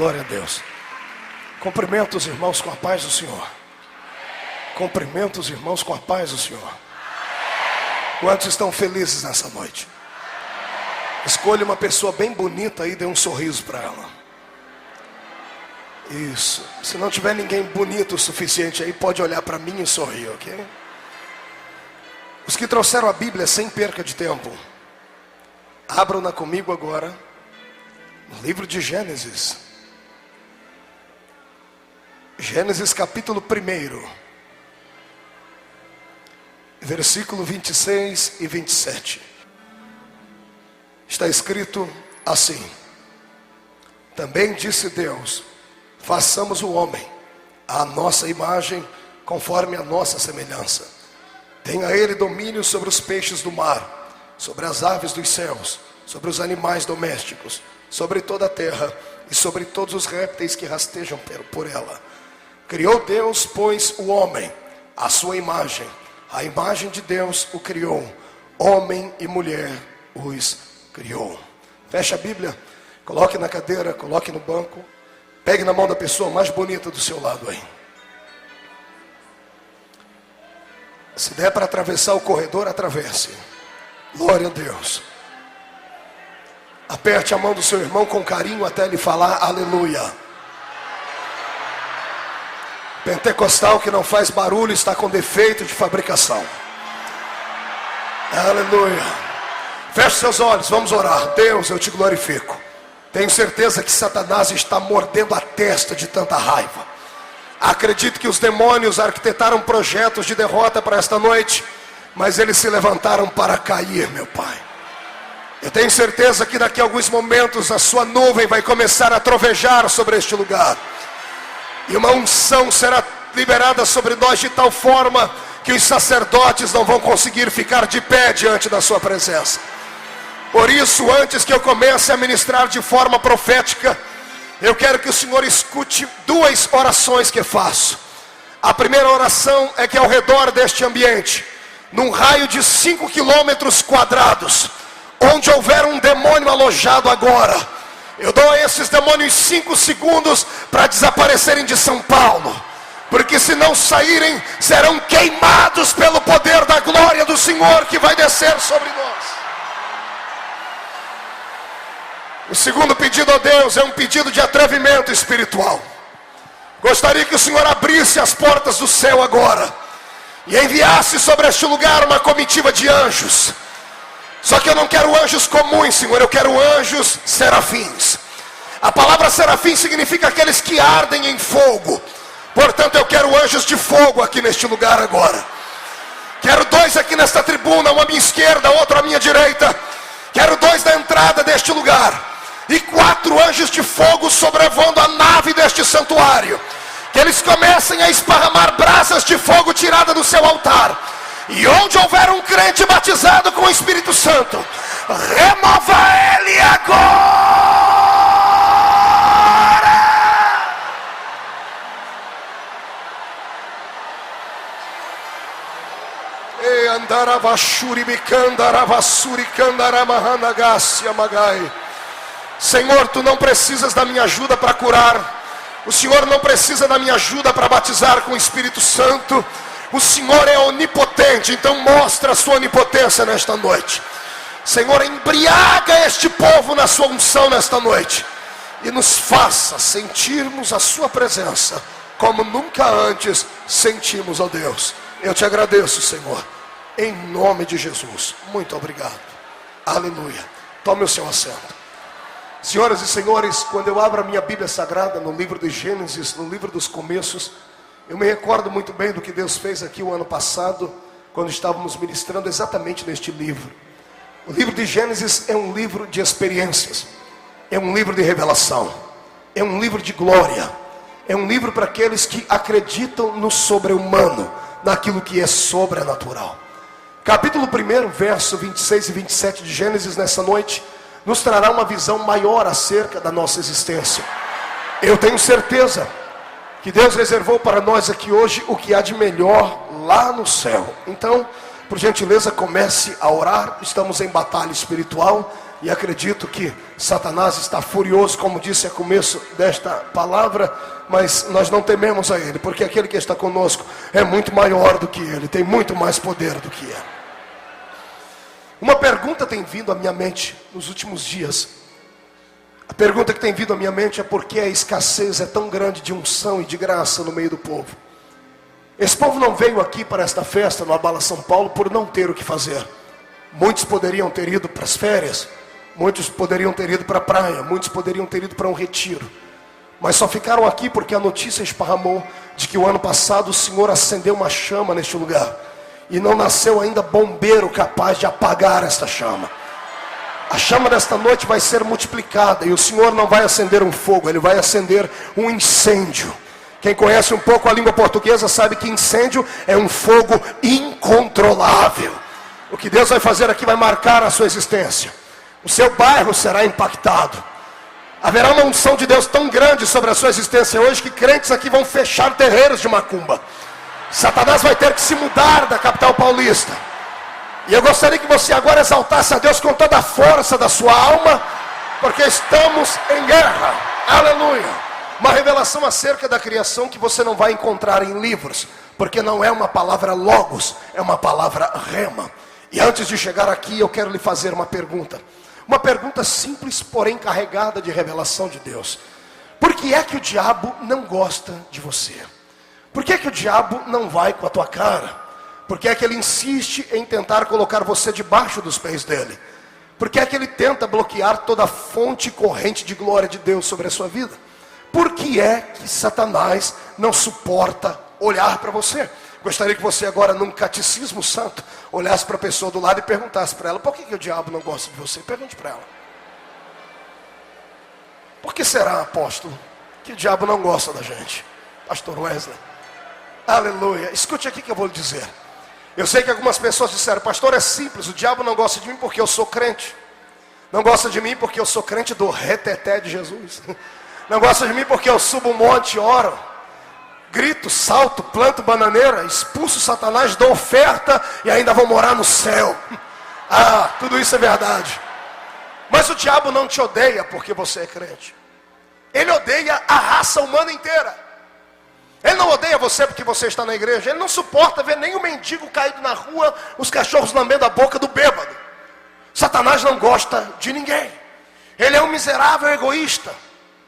Glória a Deus. Cumprimento os irmãos com a paz do Senhor. Cumprimento os irmãos com a paz do Senhor. Quantos estão felizes nessa noite? Escolha uma pessoa bem bonita aí e dê um sorriso para ela. Isso. Se não tiver ninguém bonito o suficiente aí, pode olhar para mim e sorrir, ok? Os que trouxeram a Bíblia sem perca de tempo, abram-na comigo agora no livro de Gênesis. Gênesis capítulo 1, versículo 26 e 27. Está escrito assim: também disse Deus: façamos o homem à nossa imagem, conforme a nossa semelhança. Tenha ele domínio sobre os peixes do mar, sobre as aves dos céus, sobre os animais domésticos, sobre toda a terra e sobre todos os répteis que rastejam por ela. Criou Deus, pois, o homem à sua imagem. A imagem de Deus o criou, homem e mulher os criou. Feche a Bíblia, coloque na cadeira, coloque no banco. Pegue na mão da pessoa mais bonita do seu lado aí. Se der para atravessar o corredor, atravesse. Glória a Deus. Aperte a mão do seu irmão com carinho até ele falar aleluia. Pentecostal que não faz barulho está com defeito de fabricação. Aleluia. Feche seus olhos, vamos orar. Deus, eu te glorifico. Tenho certeza que Satanás está mordendo a testa de tanta raiva. Acredito que os demônios arquitetaram projetos de derrota para esta noite, mas eles se levantaram para cair, meu Pai. Eu tenho certeza que daqui a alguns momentos a sua nuvem vai começar a trovejar sobre este lugar. E uma unção será liberada sobre nós de tal forma que os sacerdotes não vão conseguir ficar de pé diante da sua presença. Por isso, antes que eu comece a ministrar de forma profética, eu quero que o Senhor escute duas orações que faço. A primeira oração é que ao redor deste ambiente, num raio de 5 quilômetros quadrados, onde houver um demônio alojado agora, eu dou a esses demônios 5 segundos para desaparecerem de São Paulo. Porque se não saírem, serão queimados pelo poder da glória do Senhor que vai descer sobre nós. O segundo pedido a Deus é um pedido de atrevimento espiritual. Gostaria que o Senhor abrisse as portas do céu agora e enviasse sobre este lugar uma comitiva de anjos. Só que eu não quero anjos comuns, Senhor, eu quero anjos serafins. A palavra serafim significa aqueles que ardem em fogo. Portanto, eu quero anjos de fogo aqui neste lugar agora. Quero 2 aqui nesta tribuna, um à minha esquerda, outro à minha direita. Quero 2 na entrada deste lugar. E 4 anjos de fogo sobrevoando a nave deste santuário. Que eles comecem a esparramar brasas de fogo tirada do seu altar. E onde houver um crente batizado com o Espírito Santo, remova ele agora. E andaravashuri bikandaravasuri kandaramahanagasia magai. Senhor, tu não precisas da minha ajuda para curar. O Senhor não precisa da minha ajuda para batizar com o Espírito Santo. O Senhor é onipotente, então mostra a sua onipotência nesta noite. Senhor, embriaga este povo na sua unção nesta noite. E nos faça sentirmos a sua presença, como nunca antes sentimos, ó Deus. Eu te agradeço, Senhor, em nome de Jesus. Muito obrigado. Aleluia. Tome o seu assento. Senhoras e senhores, quando eu abro a minha Bíblia Sagrada no livro de Gênesis, no livro dos começos, eu me recordo muito bem do que Deus fez aqui o ano passado, quando estávamos ministrando exatamente neste livro. O livro de Gênesis é um livro de experiências, é um livro de revelação, é um livro de glória, é um livro para aqueles que acreditam no sobre-humano, naquilo que é sobrenatural. Capítulo 1, verso 26 e 27 de Gênesis nessa noite, nos trará uma visão maior acerca da nossa existência. Eu tenho certeza que Deus reservou para nós aqui hoje o que há de melhor lá no céu. Então, por gentileza, comece a orar. Estamos em batalha espiritual. E acredito que Satanás está furioso, como disse ao começo desta palavra, mas nós não tememos a ele, porque aquele que está conosco é muito maior do que ele, tem muito mais poder do que ele. Uma pergunta tem vindo à minha mente nos últimos dias. A pergunta que tem vindo à minha mente é por que a escassez é tão grande de unção e de graça no meio do povo. Esse povo não veio aqui para esta festa no Abala São Paulo por não ter o que fazer. Muitos poderiam ter ido para as férias, muitos poderiam ter ido para a praia, muitos poderiam ter ido para um retiro. Mas só ficaram aqui porque a notícia esparramou de que o ano passado o Senhor acendeu uma chama neste lugar. E não nasceu ainda bombeiro capaz de apagar esta chama. A chama desta noite vai ser multiplicada. E o Senhor não vai acender um fogo, Ele vai acender um incêndio. Quem conhece um pouco a língua portuguesa sabe que incêndio é um fogo incontrolável. O que Deus vai fazer aqui vai marcar a sua existência. O seu bairro será impactado. Haverá uma unção de Deus tão grande sobre a sua existência hoje que crentes aqui vão fechar terreiros de macumba. Satanás vai ter que se mudar da capital paulista. E eu gostaria que você agora exaltasse a Deus com toda a força da sua alma, porque estamos em guerra. Aleluia. Uma revelação acerca da criação que você não vai encontrar em livros, porque não é uma palavra logos, é uma palavra rema. E antes de chegar aqui eu quero lhe fazer uma pergunta. Uma pergunta simples, porém carregada de revelação de Deus. Por que é que o diabo não gosta de você? Por que é que o diabo não vai com a tua cara? Por que é que ele insiste em tentar colocar você debaixo dos pés dele? Por que é que ele tenta bloquear toda a fonte e corrente de glória de Deus sobre a sua vida? Por que é que Satanás não suporta olhar para você? Gostaria que você agora, num catecismo santo, olhasse para a pessoa do lado e perguntasse para ela: por que o diabo não gosta de você? Pergunte para ela. Por que será, apóstolo, que o diabo não gosta da gente? Pastor Wesley. Aleluia. Escute aqui que eu vou lhe dizer. Eu sei que algumas pessoas disseram: pastor, é simples, o diabo não gosta de mim porque eu sou crente. Não gosta de mim porque eu sou crente do reteté de Jesus. Não gosta de mim porque eu subo um monte e oro. Grito, salto, planto bananeira, expulso Satanás, dou oferta e ainda vou morar no céu. Ah, tudo isso é verdade. Mas o diabo não te odeia porque você é crente. Ele odeia a raça humana inteira. Ele não odeia você porque você está na igreja. Ele não suporta ver nenhum mendigo caído na rua, os cachorros lambendo a boca do bêbado. Satanás não gosta de ninguém. Ele é um miserável egoísta.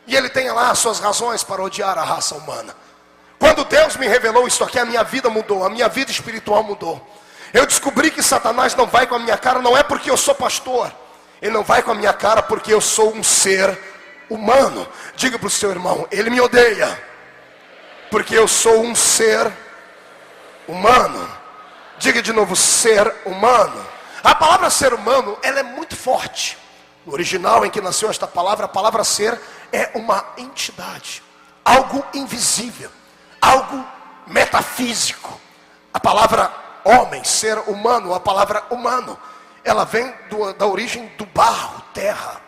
E ele tem lá as suas razões para odiar a raça humana. Quando Deus me revelou isso aqui, a minha vida mudou, a minha vida espiritual mudou. Eu descobri que Satanás não vai com a minha cara, não é porque eu sou pastor. Ele não vai com a minha cara porque eu sou um ser humano. Diga para o seu irmão: ele me odeia porque eu sou um ser humano. Diga de novo: ser humano. A palavra ser humano, ela é muito forte. No original em que nasceu esta palavra, a palavra ser é uma entidade, algo invisível, algo metafísico. A palavra homem, ser humano, a palavra humano, ela vem da origem do barro, terra.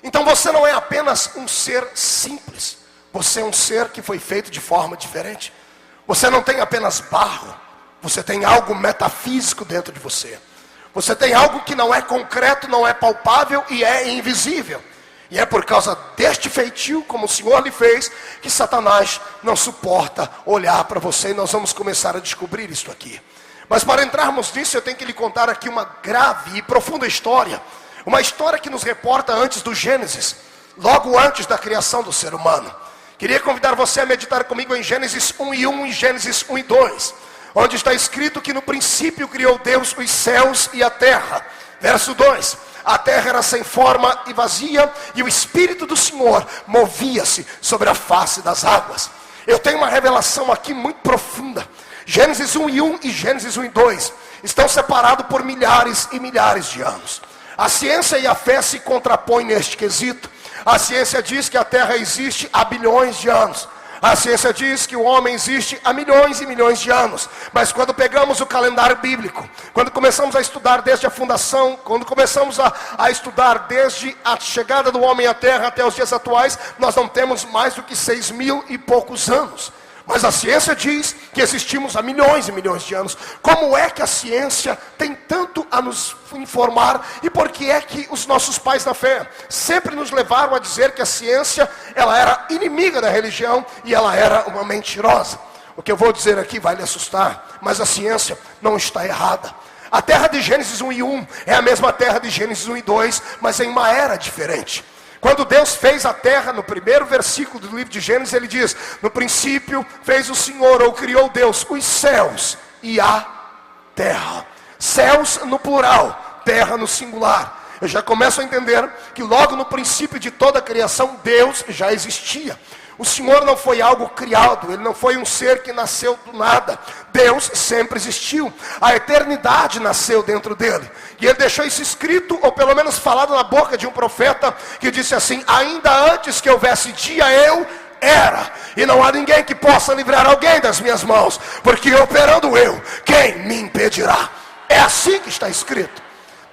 Então você não é apenas um ser simples, você é um ser que foi feito de forma diferente. Você não tem apenas barro, você tem algo metafísico dentro de você. Você tem algo que não é concreto, não é palpável e é invisível. E é por causa deste feitio, como o Senhor lhe fez, que Satanás não suporta olhar para você. E nós vamos começar a descobrir isso aqui. Mas para entrarmos nisso, eu tenho que lhe contar aqui uma grave e profunda história. Uma história que nos reporta antes do Gênesis, logo antes da criação do ser humano. Queria convidar você a meditar comigo em Gênesis 1:1 e Gênesis 1:2. Onde está escrito que no princípio criou Deus os céus e a terra. Verso 2: a terra era sem forma e vazia, e o Espírito do Senhor movia-se sobre a face das águas. Eu tenho uma revelação aqui muito profunda. Gênesis 1:1 e Gênesis 1:2 estão separados por milhares e milhares de anos. A ciência e a fé se contrapõem neste quesito. A ciência diz que a terra existe há bilhões de anos. A ciência diz que o homem existe há milhões e milhões de anos. Mas quando pegamos o calendário bíblico, quando começamos a estudar desde a fundação, quando começamos a estudar desde a chegada do homem à terra até os dias atuais, nós não temos mais do que 6.000 e poucos anos. Mas a ciência diz que existimos há milhões e milhões de anos. Como é que a ciência tem tanto a nos informar? E por que é que os nossos pais da fé sempre nos levaram a dizer que a ciência, ela era inimiga da religião e ela era uma mentirosa? O que eu vou dizer aqui vai lhe assustar, mas a ciência não está errada. A terra de Gênesis 1 e 1 é a mesma terra de Gênesis 1 e 2, mas em uma era diferente. Quando Deus fez a terra, no primeiro versículo do livro de Gênesis, ele diz: no princípio fez o Senhor, ou criou Deus, os céus e a terra. Céus no plural, terra no singular. Eu já começo a entender que logo no princípio de toda a criação, Deus já existia. O Senhor não foi algo criado, Ele não foi um ser que nasceu do nada. Deus sempre existiu, a eternidade nasceu dentro dele. E Ele deixou isso escrito, ou pelo menos falado na boca de um profeta, que disse assim: ainda antes que houvesse dia, eu era. E não há ninguém que possa livrar alguém das minhas mãos, porque operando eu, quem me impedirá? É assim que está escrito.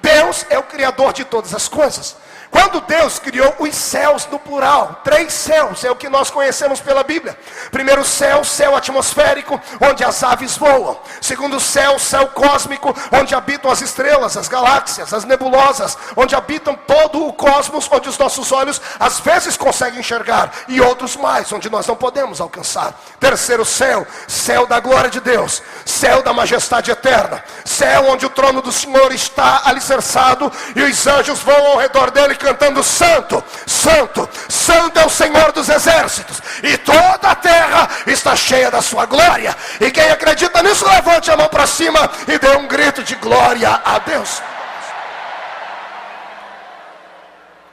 Deus é o Criador de todas as coisas. Quando Deus criou os céus no plural, 3 céus, é o que nós conhecemos pela Bíblia. Primeiro céu, céu atmosférico, onde as aves voam. Segundo céu, céu cósmico, onde habitam as estrelas, as galáxias, as nebulosas, onde habitam todo o cosmos, onde os nossos olhos às vezes conseguem enxergar, e outros mais, onde nós não podemos alcançar. Terceiro céu, céu da glória de Deus, céu da majestade eterna, céu onde o trono do Senhor está alicerçado, e os anjos voam ao redor dele cantando: santo, santo, santo é o Senhor dos exércitos, e toda a terra está cheia da sua glória. E quem acredita nisso, levante a mão para cima e dê um grito de glória a Deus.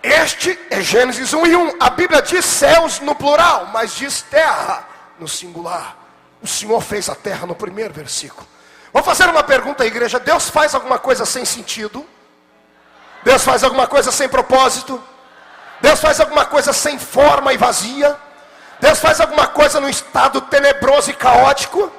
Este é Gênesis 1 e 1. A Bíblia diz céus no plural, mas diz terra no singular. O Senhor fez a terra no primeiro versículo. Vou fazer uma pergunta à igreja: Deus faz alguma coisa sem sentido? Deus faz alguma coisa sem propósito? Deus faz alguma coisa sem forma e vazia? Deus faz alguma coisa num estado tenebroso e caótico?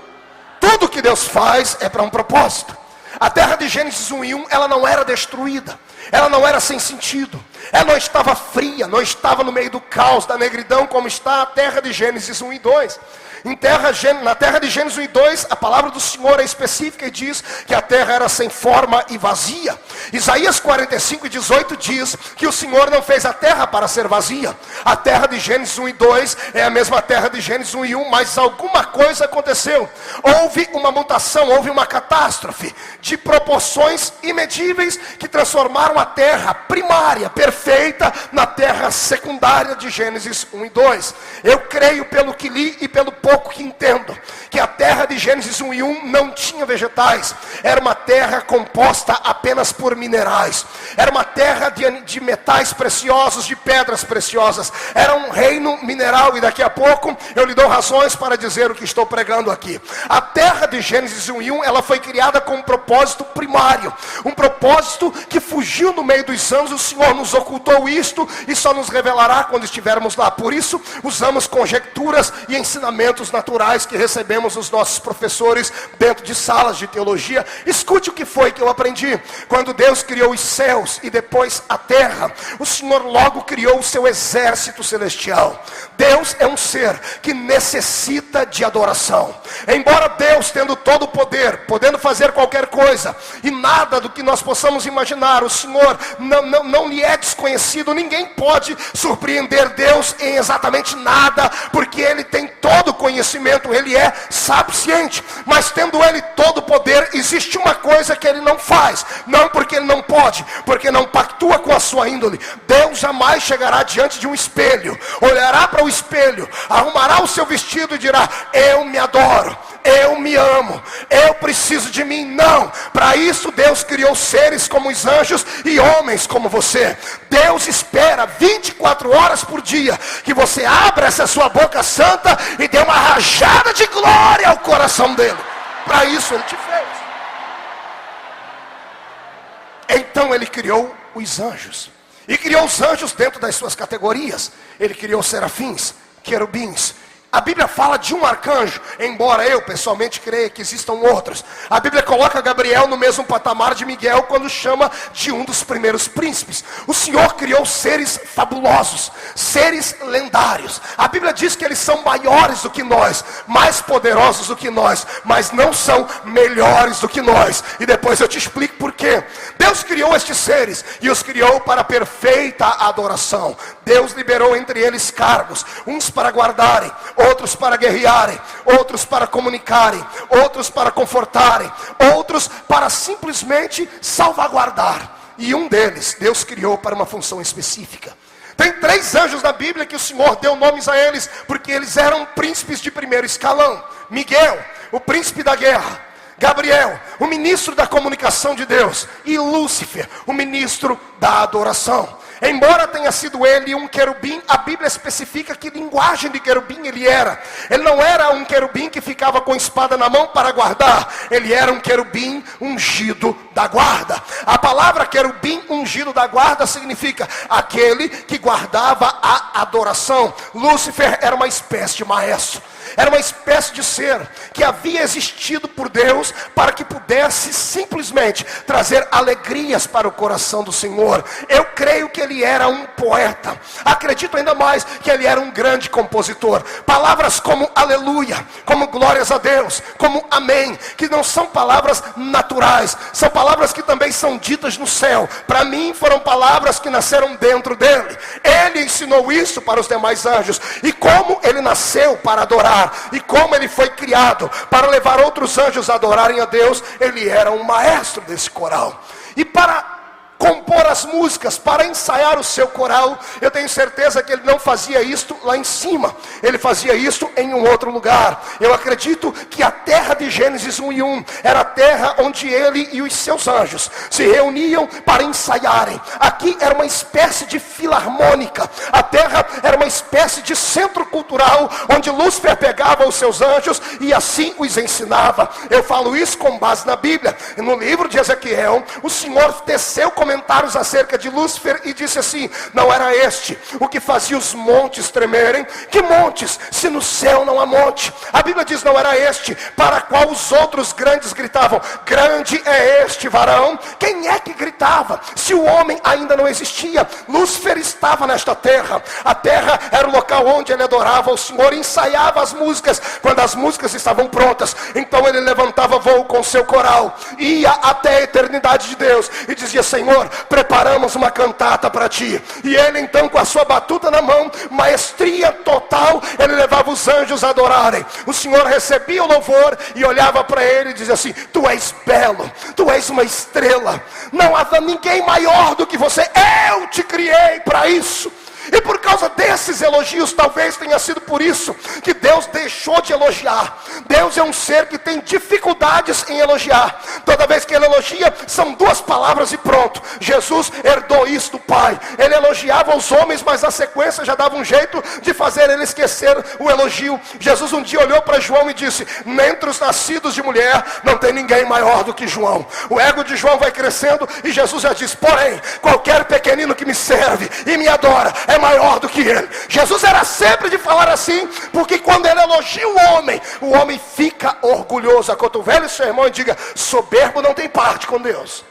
Tudo que Deus faz é para um propósito. A terra de Gênesis 1 e 1, ela não era destruída, ela não era sem sentido, ela não estava fria, não estava no meio do caos, da negridão, como está a terra de Gênesis 1 e 2. Na terra de Gênesis 1 e 2, a palavra do Senhor é específica e diz que a terra era sem forma e vazia. Isaías 45 e 18 diz que o Senhor não fez a terra para ser vazia. A terra de Gênesis 1 e 2 é a mesma terra de Gênesis 1 e 1, mas alguma coisa aconteceu. Houve uma mutação, houve uma catástrofe de proporções imedíveis que transformaram a terra primária, perfeita, na terra secundária de Gênesis 1 e 2. Eu creio, pelo que li e pelo pouco que entendo, que a terra de Gênesis 1 e 1 não tinha vegetais. Era uma terra composta apenas por minerais. Era uma terra de metais preciosos, de pedras preciosas. Era um reino mineral, e daqui a pouco eu lhe dou razões para dizer o que estou pregando aqui. A terra de Gênesis 1 e 1, ela foi criada com um propósito primário, um propósito que fugiu no meio dos anos. O Senhor nos ocultou isto e só nos revelará quando estivermos lá. Por isso usamos conjecturas e ensinamentos naturais que recebemos dos nossos professores dentro de salas de teologia. Escute o que foi que eu aprendi. Quando Deus criou os céus e depois a terra, o Senhor logo criou o seu exército celestial. Deus é um ser que necessita de adoração. Embora Deus, tendo todo o poder, podendo fazer qualquer coisa, e nada do que nós possamos imaginar, o Senhor não lhe é desconhecido. Ninguém pode surpreender Deus em exatamente nada, porque Ele tem todo o conhecimento, Ele é sapiente. Mas tendo Ele todo o poder, existe uma coisa que Ele não faz. Não porque Ele não pode, porque não pactua com a sua índole. Deus jamais chegará diante de um espelho, olhará para o espelho, arrumará o seu vestido e dirá: eu me adoro, eu me amo, eu preciso de mim. Não, para isso Deus criou seres como os anjos e homens como você. Deus espera 24 horas por dia que você abra essa sua boca santa e dê uma rajada de glória ao coração dele. Para isso Ele te fez. Então Ele criou os anjos, e criou os anjos dentro das suas categorias. Ele criou serafins, querubins, A Bíblia fala de um arcanjo, embora eu pessoalmente creia que existam outros. A Bíblia coloca Gabriel no mesmo patamar de Miguel quando chama de um dos primeiros príncipes. O Senhor criou seres fabulosos, seres lendários. A Bíblia diz que eles são maiores do que nós, mais poderosos do que nós, mas não são melhores do que nós. E depois eu te explico por quê. Deus criou estes seres e os criou para perfeita adoração. Deus liberou entre eles cargos, uns para guardarem, outros para guerrearem, outros para comunicarem, outros para confortarem, outros para simplesmente salvaguardar. E um deles Deus criou para uma função específica. Tem 3 anjos na Bíblia que o Senhor deu nomes a eles, porque eles eram príncipes de primeiro escalão. Miguel, o príncipe da guerra. Gabriel, o ministro da comunicação de Deus. E Lúcifer, o ministro da adoração. Embora tenha sido ele um querubim, a Bíblia especifica que linguagem de querubim ele era. Ele não era um querubim que ficava com espada na mão para guardar. Ele era um querubim ungido da guarda. A palavra querubim ungido da guarda significa aquele que guardava a adoração. Lúcifer era uma espécie de maestro. Era uma espécie de ser que havia existido por Deus para que pudesse simplesmente trazer alegrias para o coração do Senhor. Eu creio que ele era um poeta. Acredito ainda mais que ele era um grande compositor. Palavras como aleluia, como glórias a Deus, como amém, que não são palavras naturais, são palavras que também são ditas no céu. Para mim foram palavras que nasceram dentro dele. Ele ensinou isso para os demais anjos. E como ele nasceu para adorar, e como ele foi criado para levar outros anjos a adorarem a Deus, ele era um maestro desse coral. E para compor as músicas, para ensaiar o seu coral, eu tenho certeza que ele não fazia isto lá em cima, ele fazia isto em um outro lugar. Eu acredito que a terra de Gênesis 1:1 era a terra onde ele e os seus anjos se reuniam para ensaiarem. Aqui era uma espécie de filarmônica, a terra era uma espécie de centro cultural, onde Lúcifer pegava os seus anjos e assim os ensinava. Eu falo isso com base na Bíblia. No livro de Ezequiel, o Senhor teceu comentários acerca de Lúcifer e disse assim: não era este o que fazia os montes tremerem? Que montes, se no céu não há monte? A Bíblia diz: não era este para qual os outros grandes gritavam: grande é este varão. Quem é que gritava se o homem ainda não existia? Lúcifer estava nesta terra. A terra era o local onde ele adorava o Senhor, ensaiava as músicas. Quando as músicas estavam prontas, então ele levantava voo com seu coral, ia até a eternidade de Deus e dizia: Senhor, preparamos uma cantata para ti. E ele então, com a sua batuta na mão, maestria total, ele levava os anjos a adorarem. O Senhor recebia o louvor e olhava para ele e dizia assim: tu és belo, tu és uma estrela, não há ninguém maior do que você, eu te criei para isso. E por causa desses elogios, talvez tenha sido por isso que Deus deixou de elogiar. Deus é um ser que tem dificuldades em elogiar. Toda vez que ele elogia, são 2 palavras e pronto. Jesus herdou isso do Pai. Ele elogiava os homens, mas a sequência já dava um jeito de fazer ele esquecer o elogio. Jesus um dia olhou para João e disse: entre os nascidos de mulher, não tem ninguém maior do que João. O ego de João vai crescendo e Jesus já diz: porém, qualquer pequenino que me serve e me adora é maior do que ele. Jesus era sempre de falar assim, porque quando ele elogia o homem fica orgulhoso. Acotovele o seu irmão e diga: soberbo não tem parte com Deus.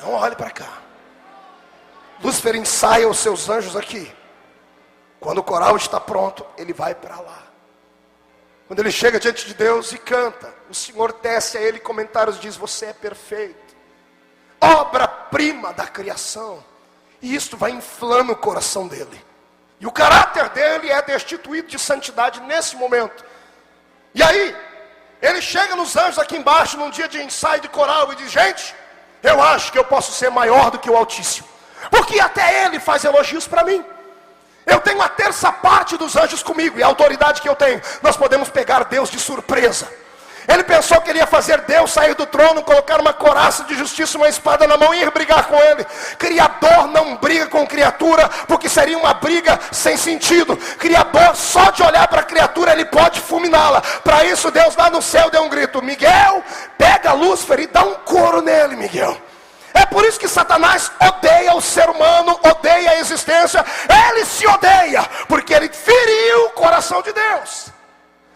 Não olhe para cá. Lúcifer ensaia os seus anjos aqui. Quando o coral está pronto, ele vai para lá. Quando ele chega diante de Deus e canta, o Senhor tece a ele comentários e diz: você é perfeito, obra-prima da criação. E isto vai inflando o coração dele. E o caráter dele é destituído de santidade nesse momento. E aí, ele chega nos anjos aqui embaixo, num dia de ensaio de coral, e diz: gente, eu acho que eu posso ser maior do que o Altíssimo, porque até ele faz elogios para mim. Eu tenho a 1/3 dos anjos comigo, e a autoridade que eu tenho, nós podemos pegar Deus de surpresa. Ele pensou que ele ia fazer Deus sair do trono, colocar uma couraça de justiça, uma espada na mão e ir brigar com ele. Criador não briga com criatura, porque seria uma briga sem sentido. Criador, só de olhar para a criatura, ele pode fulminá-la. Para isso Deus lá no céu deu um grito: Miguel, pega Lúcifer e dá um couro nele, Miguel. É por isso que Satanás odeia o ser humano, odeia a existência. Ele se odeia, porque ele feriu o coração de Deus.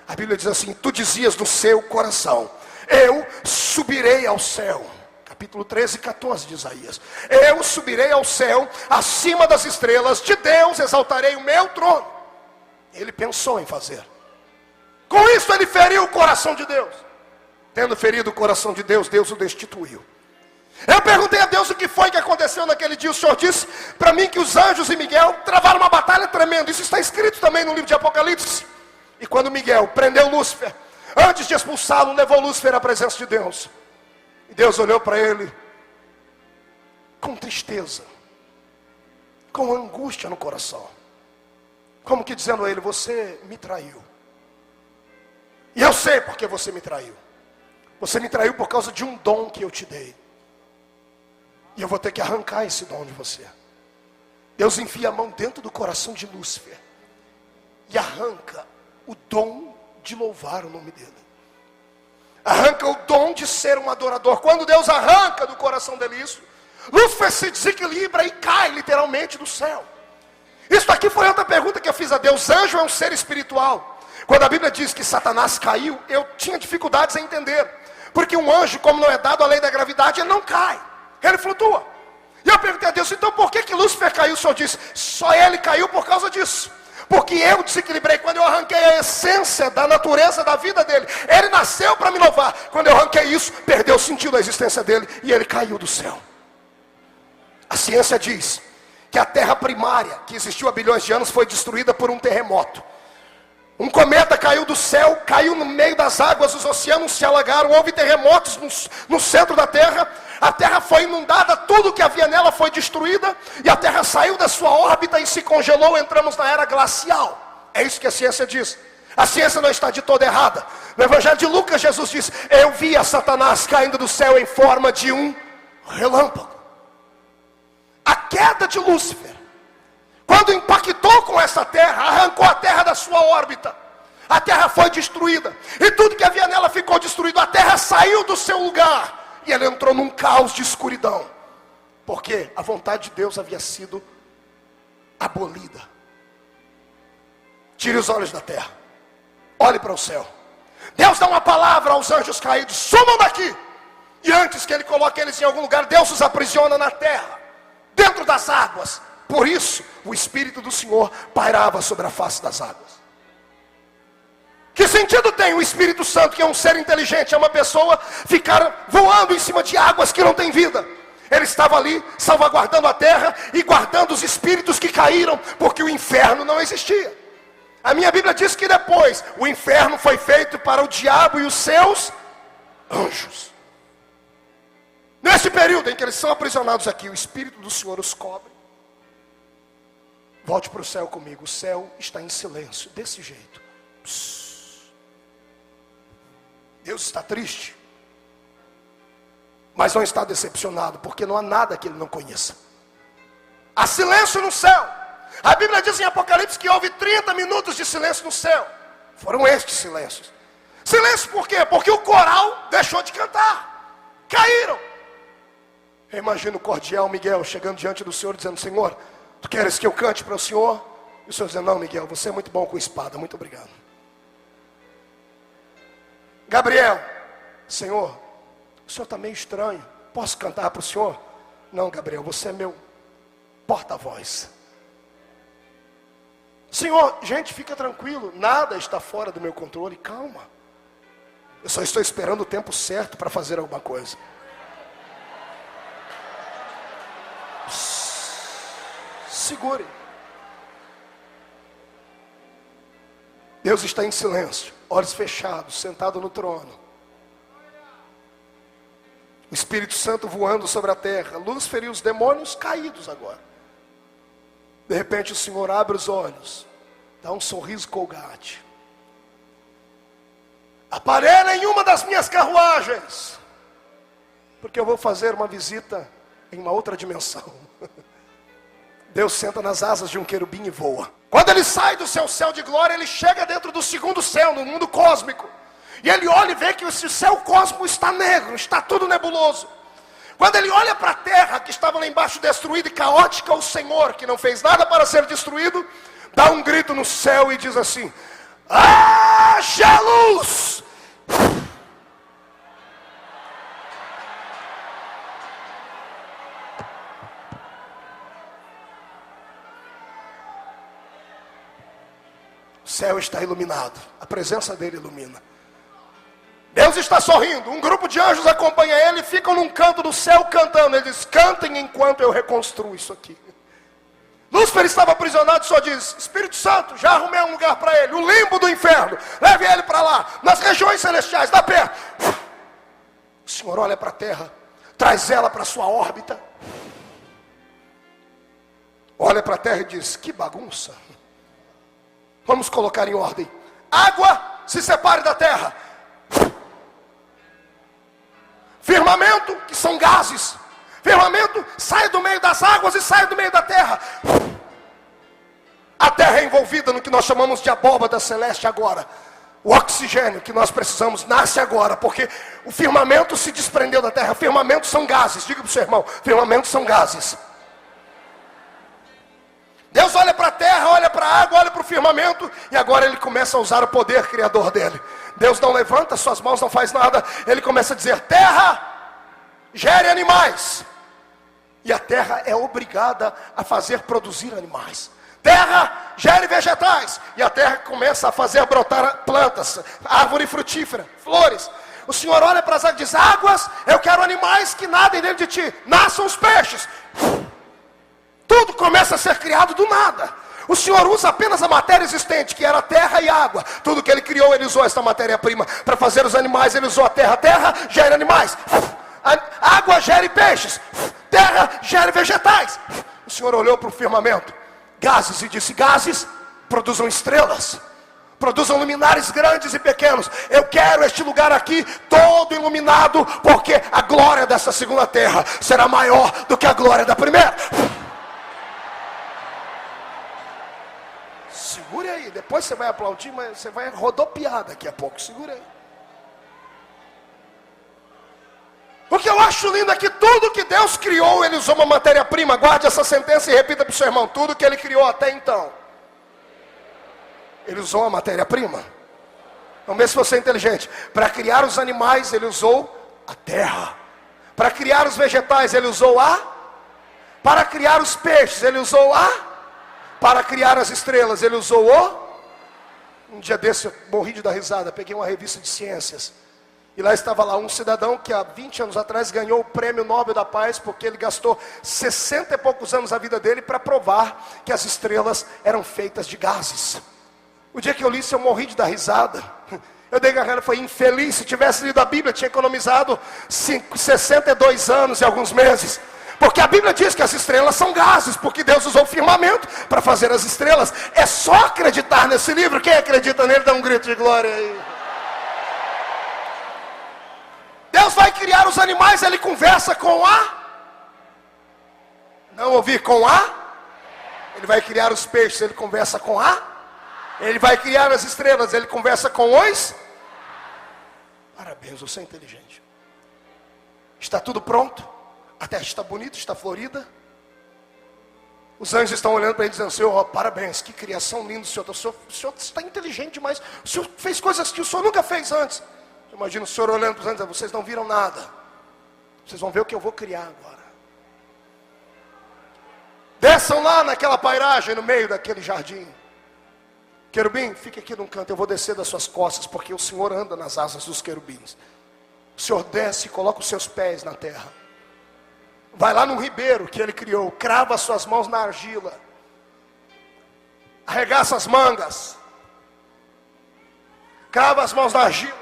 A Bíblia diz assim: tu dizias no seu coração, eu subirei ao céu. Capítulo 13, 14 de Isaías. Eu subirei ao céu, acima das estrelas, de Deus exaltarei o meu trono. Ele pensou em fazer. Com isso ele feriu o coração de Deus. Tendo ferido o coração de Deus, Deus o destituiu. Eu perguntei a Deus o que foi que aconteceu naquele dia. O Senhor disse para mim que os anjos e Miguel travaram uma batalha tremenda. Isso está escrito também no livro de Apocalipse. E quando Miguel prendeu Lúcifer, antes de expulsá-lo, levou Lúcifer à presença de Deus. E Deus olhou para ele com tristeza, com angústia no coração, como que dizendo a ele: você me traiu. E eu sei porque você me traiu. Você me traiu por causa de um dom que eu te dei. E eu vou ter que arrancar esse dom de você. Deus enfia a mão dentro do coração de Lúcifer e arranca o dom de louvar o nome dele. Arranca o dom de ser um adorador. Quando Deus arranca do coração dele isso, Lúcifer se desequilibra e cai literalmente do céu. Isso aqui foi outra pergunta que eu fiz a Deus. Anjo é um ser espiritual. Quando a Bíblia diz que Satanás caiu, eu tinha dificuldades em entender. Porque um anjo, como não é dado a lei da gravidade, ele não cai. Ele flutua. E eu perguntei a Deus: então por que Lúcifer caiu? O Senhor disse: só ele caiu por causa disso. Porque eu desequilibrei. Quando eu arranquei a essência da natureza da vida dele, ele nasceu para me louvar. Quando eu arranquei isso, perdeu o sentido da existência dele e ele caiu do céu. A ciência diz que a terra primária, que existiu há bilhões de anos, foi destruída por um terremoto. Um cometa caiu do céu, caiu no meio das águas, os oceanos se alagaram, houve terremotos no centro da terra. A terra foi inundada, tudo que havia nela foi destruída, e a terra saiu da sua órbita e se congelou. Entramos na era glacial. É isso que a ciência diz. A ciência não está de toda errada. No Evangelho de Lucas, Jesus diz: eu vi a Satanás caindo do céu em forma de um relâmpago. A queda de Lúcifer, quando impactou com essa terra, arrancou a terra da sua órbita. A terra foi destruída, e tudo que havia nela ficou destruído. A terra saiu do seu lugar, e ela entrou num caos de escuridão. Porque a vontade de Deus havia sido abolida. Tire os olhos da terra, olhe para o céu. Deus dá uma palavra aos anjos caídos: sumam daqui. E antes que ele coloque eles em algum lugar, Deus os aprisiona na terra, dentro das águas. Por isso, o Espírito do Senhor pairava sobre a face das águas. Que sentido tem o Espírito Santo, que é um ser inteligente, é uma pessoa, ficar voando em cima de águas que não tem vida? Ele estava ali, salvaguardando a terra e guardando os espíritos que caíram, porque o inferno não existia. A minha Bíblia diz que depois, o inferno foi feito para o diabo e os seus anjos. Nesse período em que eles são aprisionados aqui, o Espírito do Senhor os cobre. Volte para o céu comigo. O céu está em silêncio, desse jeito. Deus está triste, mas não está decepcionado, porque não há nada que ele não conheça. Há silêncio no céu. A Bíblia diz em Apocalipse que houve 30 minutos de silêncio no céu. Foram estes silêncios. Silêncio por quê? Porque o coral deixou de cantar. Caíram. Eu imagino o cordial Miguel chegando diante do Senhor, dizendo: Senhor, tu queres que eu cante para o Senhor? E o Senhor dizendo: não, Miguel, você é muito bom com espada, muito obrigado. Gabriel: Senhor, o Senhor está meio estranho, posso cantar para o Senhor? Não, Gabriel, você é meu porta-voz. Senhor, gente, fica tranquilo, nada está fora do meu controle, calma. Eu só estou esperando o tempo certo para fazer alguma coisa. Segure. Deus está em silêncio, olhos fechados, sentado no trono. O Espírito Santo voando sobre a terra. Lúcifer e os demônios caídos agora. De repente o Senhor abre os olhos, dá um sorriso colgate. Aparelha em uma das minhas carruagens, porque eu vou fazer uma visita em uma outra dimensão. Deus senta nas asas de um querubim e voa. Quando ele sai do seu céu de glória, ele chega dentro do segundo céu, no mundo cósmico. E ele olha e vê que esse céu cósmico está negro, está tudo nebuloso. Quando ele olha para a terra que estava lá embaixo destruída e caótica, o Senhor, que não fez nada para ser destruído, dá um grito no céu e diz assim: haja luz! O céu está iluminado, a presença dele ilumina. Deus está sorrindo, um grupo de anjos acompanha ele e ficam num canto do céu cantando. Ele diz: cantem enquanto eu reconstruo isso aqui. Lúcifer estava aprisionado e só diz: Espírito Santo, já arrumei um lugar para ele, o limbo do inferno, leve ele para lá, nas regiões celestiais, dá perto. O Senhor olha para a terra, traz ela para a sua órbita, olha para a terra e diz: que bagunça, vamos colocar em ordem. Água, se separe da terra. Firmamento, que são gases. Firmamento, sai do meio das águas e sai do meio da terra. A terra é envolvida no que nós chamamos de abóbada celeste agora. O oxigênio que nós precisamos nasce agora, porque o firmamento se desprendeu da terra. Firmamento são gases. Diga para o seu irmão: firmamento são gases. Deus olha para a terra, olha para a água, olha para o firmamento, e agora ele começa a usar o poder criador dele. Deus não levanta suas mãos, não faz nada. Ele começa a dizer: terra, gere animais. E a terra é obrigada a fazer produzir animais. Terra, gere vegetais. E a terra começa a fazer brotar plantas, árvore frutífera, flores. O Senhor olha para as águas e diz: águas, eu quero animais que nadem dentro de ti. Nasçam os peixes. Tudo começa a ser criado do nada. O Senhor usa apenas a matéria existente, que era terra e água. Tudo que ele criou, ele usou esta matéria-prima. Para fazer os animais, ele usou a terra. Terra gera animais. A água gere peixes. Terra gera vegetais. O Senhor olhou para o firmamento, gases, e disse: gases, produzam estrelas. Produzam luminares grandes e pequenos. Eu quero este lugar aqui todo iluminado, porque a glória dessa segunda terra será maior do que a glória da primeira. Segure aí, depois você vai aplaudir, mas você vai rodopiar daqui a pouco. Segura aí. O que eu acho lindo é que tudo que Deus criou, ele usou uma matéria-prima. Guarde essa sentença e repita para o seu irmão: tudo que ele criou até então, ele usou a matéria-prima. Vamos ver se você é inteligente. Para criar os animais, ele usou a terra. Para criar os vegetais, ele usou a. Para criar os peixes, ele usou a. Para criar as estrelas, ele usou o. Um dia desse eu morri de dar risada. Peguei uma revista de ciências, e lá estava lá um cidadão que há 20 anos atrás ganhou o prêmio Nobel da Paz, porque ele gastou 60 e poucos anos da vida dele para provar que as estrelas eram feitas de gases. O dia que eu li isso, eu morri de dar risada. Eu dei garganta e falei: infeliz, se tivesse lido a Bíblia, tinha economizado 62 anos e alguns meses. Porque a Bíblia diz que as estrelas são gases, porque Deus usou o firmamento para fazer as estrelas. É só acreditar nesse livro. Quem acredita nele, dá um grito de glória aí. Deus vai criar os animais, ele conversa com a. Não ouvi, com a. Ele vai criar os peixes, ele conversa com a. Ele vai criar as estrelas, ele conversa com os. Parabéns, você é inteligente. Está tudo pronto? A terra está bonita, está florida. Os anjos estão olhando para ele dizendo: Senhor, parabéns, que criação linda, Senhor. O Senhor está inteligente demais. O Senhor fez coisas que o Senhor nunca fez antes. Imagina o Senhor olhando para os anjos: vocês não viram nada. Vocês vão ver o que eu vou criar agora. Desçam lá naquela pairagem, no meio daquele jardim. Querubim, fique aqui num canto, eu vou descer das suas costas, porque o Senhor anda nas asas dos querubins. O Senhor desce e coloca os seus pés na terra. Vai lá no ribeiro que ele criou, crava as suas mãos na argila, arregaça as mangas, crava as mãos na argila,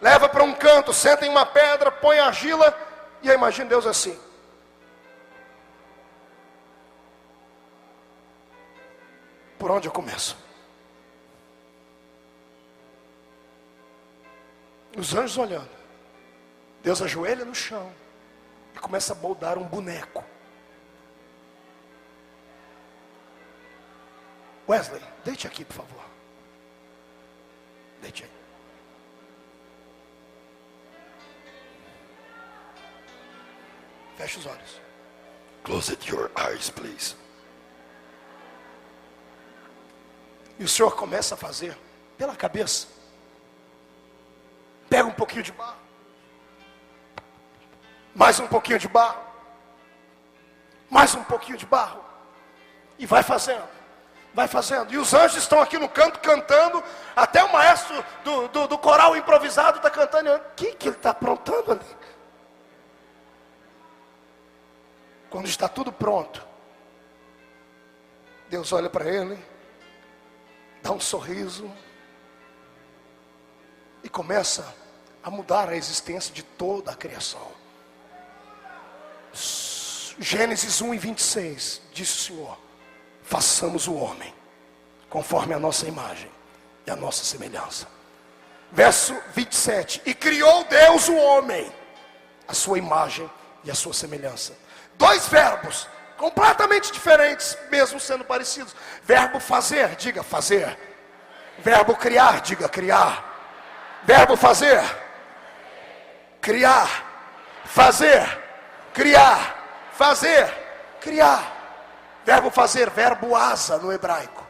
leva para um canto, senta em uma pedra, põe a argila, e aí imagina Deus assim: por onde eu começo? Os anjos olhando, Deus ajoelha no chão e começa a moldar um boneco. Wesley, deite aqui, por favor. Deite aí. Feche os olhos. Close your eyes, please. E o Senhor começa a fazer pela cabeça. Pega um pouquinho de barro. Mais um pouquinho de barro. Mais um pouquinho de barro. E vai fazendo. Vai fazendo. E os anjos estão aqui no canto cantando. Até o maestro do coral improvisado está cantando. O que ele está aprontando ali? Quando está tudo pronto, Deus olha para ele, dá um sorriso e começa a mudar a existência de toda a criação. Gênesis 1:26, disse o Senhor: façamos o homem conforme a nossa imagem e a nossa semelhança. Verso 27, e criou Deus o homem, a sua imagem e a sua semelhança. Dois verbos completamente diferentes, mesmo sendo parecidos. Verbo fazer, diga fazer. Verbo criar, diga criar. Verbo fazer, criar, fazer, criar, fazer, criar. Verbo fazer, verbo asa no hebraico.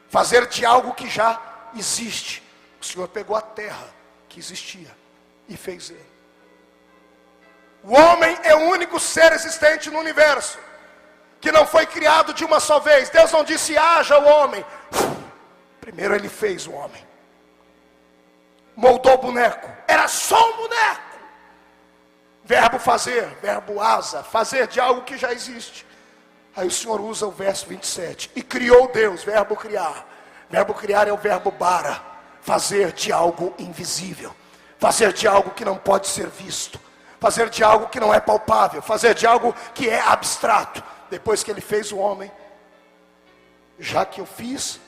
Fazer de algo que já existe. O Senhor pegou a terra que existia e fez ele. O homem é o único ser existente no universo que não foi criado de uma só vez. Deus não disse haja o homem. Primeiro ele fez o homem. Moldou o boneco. Era só um boneco. Verbo fazer, verbo asa, fazer de algo que já existe. Aí o Senhor usa o verso 27. E criou Deus, verbo criar. Verbo criar é o verbo bara. Fazer de algo invisível. Fazer de algo que não pode ser visto. Fazer de algo que não é palpável. Fazer de algo que é abstrato. Depois que ele fez o homem, já que eu fiz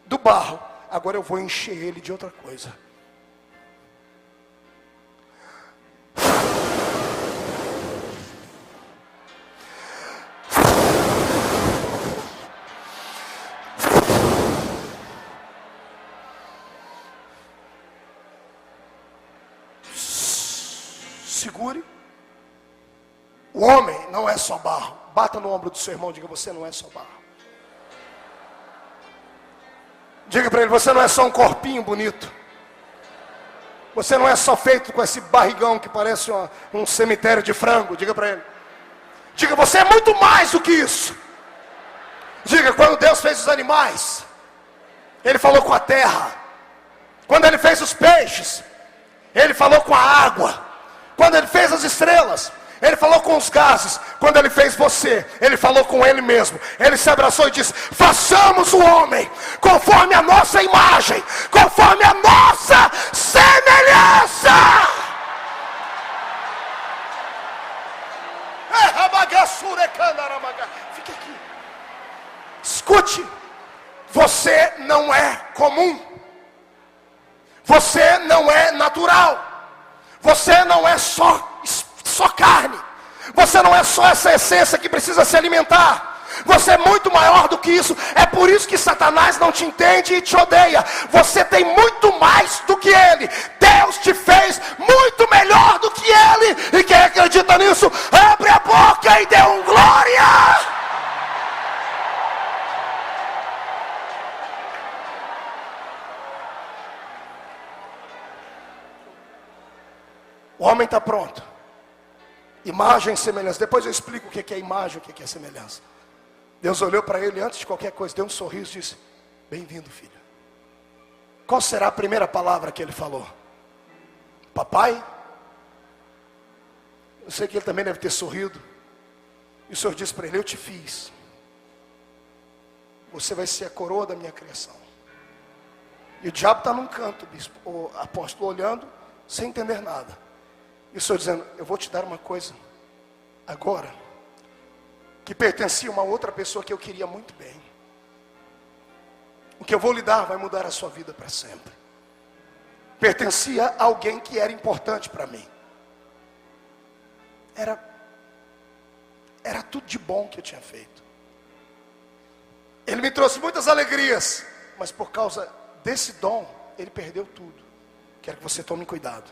do barro, agora eu vou encher ele de outra coisa. Segure. O homem não é só barro. Bata no ombro do seu irmão, diga: você não é só barro. Diga para ele: você não é só um corpinho bonito. Você não é só feito com esse barrigão que parece um cemitério de frango. Diga para ele. Diga: você é muito mais do que isso. Diga: quando Deus fez os animais, Ele falou com a terra. Quando Ele fez os peixes, Ele falou com a água. Quando Ele fez as estrelas, Ele falou com os gases. Quando Ele fez você, Ele falou com Ele mesmo. Ele se abraçou e disse: façamos o homem conforme a nossa imagem, conforme a nossa semelhança. Fique aqui. Escute. Você não é comum. Você não é natural. Você não é só carne. Você não é só essa essência que precisa se alimentar. Você é muito maior do que isso. É por isso que Satanás não te entende e te odeia. Você tem muito mais do que ele. Deus te fez muito melhor do que ele. E quem acredita nisso, abre a boca e dê um glória. O homem está pronto. Imagem e semelhança. Depois eu explico o que é imagem, o que é semelhança. Deus olhou para ele antes de qualquer coisa, deu um sorriso e disse: bem-vindo, filho. Qual será a primeira palavra que ele falou? Papai? Eu sei que ele também deve ter sorrido. E o Senhor disse para ele: eu te fiz. Você vai ser a coroa da minha criação. E o diabo está num canto, bispo, o apóstolo, olhando, sem entender nada. E o Senhor dizendo: eu vou te dar uma coisa agora, que pertencia a uma outra pessoa que eu queria muito bem. O que eu vou lhe dar vai mudar a sua vida para sempre. Pertencia a alguém que era importante para mim. Era tudo de bom que eu tinha feito. Ele me trouxe muitas alegrias, mas por causa desse dom, ele perdeu tudo. Quero que você tome cuidado.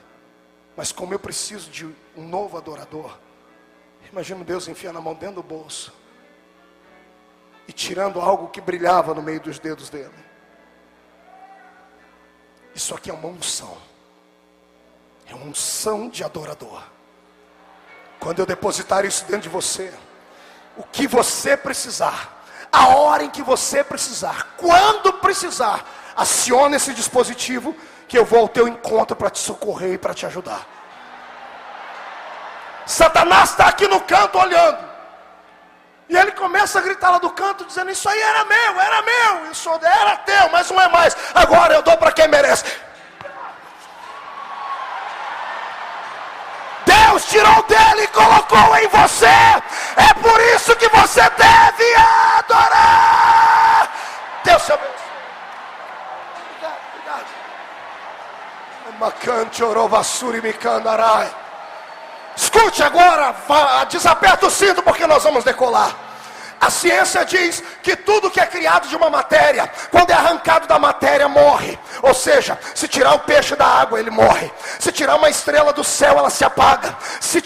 Mas como eu preciso de um novo adorador, Imagina Deus enfiando a mão dentro do bolso e tirando algo que brilhava no meio dos dedos dele. Isso aqui é uma unção. É uma unção de adorador. Quando eu depositar isso dentro de você, o que você precisar, a hora em que você precisar, quando precisar, acione esse dispositivo que eu vou ao teu encontro para te socorrer e para te ajudar. Satanás está aqui no canto olhando. E ele começa a gritar lá do canto, dizendo: isso aí era meu, isso era teu, mas não é mais. Agora eu dou para quem merece. Deus tirou dele e colocou em você. É por isso que você deve adorar. Deus te abençoe. Obrigado. Escute agora, desaperta o cinto porque nós vamos decolar. A ciência diz que tudo que é criado de uma matéria, quando é arrancado da matéria, morre. Ou seja, se tirar o peixe da água, ele morre. Se tirar uma estrela do céu, ela se apaga. Se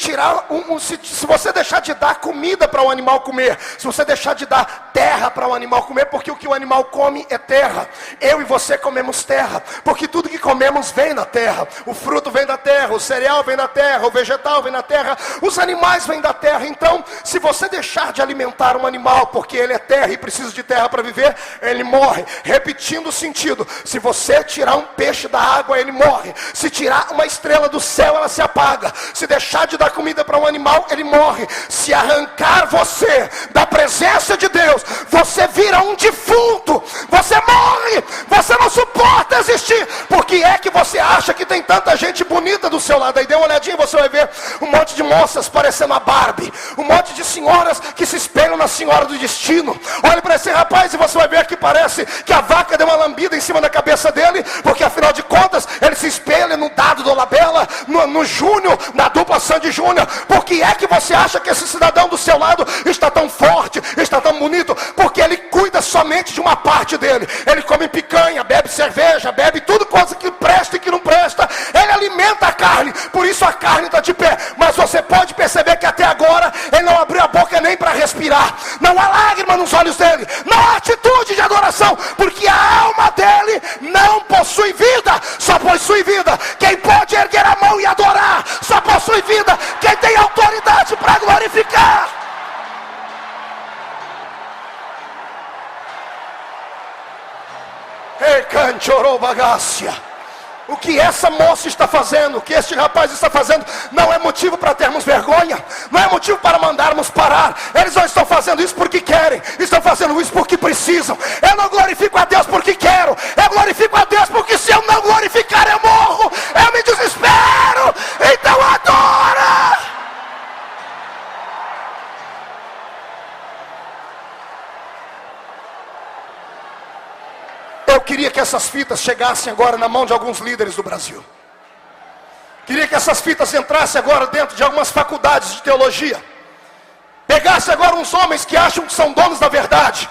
você deixar de dar comida para o animal comer, se você deixar de dar terra para o animal comer, porque o que o animal come é terra. Eu e você comemos terra, porque tudo que comemos vem da terra. O fruto vem da terra, o cereal vem da terra, o vegetal vem da terra, os animais vêm da terra. Então, se você deixar de alimentar um animal, porque ele é terra e precisa de terra para viver, ele morre. Repetindo o sentido: se você tirar um peixe da água, ele morre. Se tirar uma estrela do céu, ela se apaga. Se deixar de dar comida para um animal, ele morre. Se arrancar você da presença de Deus, você vira um defunto. Você morre. Você não suporta existir. Por que é que você acha que tem tanta gente bonita do seu lado? Aí dê uma olhadinha e você vai ver um monte de moças parecendo a Barbie, um monte de senhoras que se espelham na senhora do destino. Olhe para esse rapaz e você vai ver que parece que a vaca deu uma lambida em cima da cabeça dele, porque afinal de contas ele se espelha no Dado Dolabella, no Júnior, na dupla Sandy Júnior. Por que é que você acha que esse cidadão do seu lado está tão forte, está tão bonito? Porque ele cuida somente de uma parte dele. Ele come picanha, bebe cerveja, bebe tudo coisa que presta e que não presta. Ele alimenta a carne, por isso a carne está de pé. Mas você pode perceber que até agora ele não abriu a boca nem para respirar. Não há lágrima nos olhos dele, não há atitude de adoração, porque a alma dele não possui vida. Só possui vida quem pode erguer a mão e adorar. Só possui vida quem tem autoridade para glorificar. Ei, canchorou bagácia. O que essa moça está fazendo, o que este rapaz está fazendo, não é motivo para termos vergonha, não é motivo para mandarmos parar. Eles não estão fazendo isso porque querem, estão fazendo isso porque precisam. Eu não glorifico a Deus porque quero, eu glorifico a Deus porque se eu não glorificar eu morro, eu me desespero. Então adora. Eu queria que essas fitas chegassem agora na mão de alguns líderes do Brasil. Queria que essas fitas entrassem agora dentro de algumas faculdades de teologia. Pegasse agora uns homens que acham que são donos da verdade,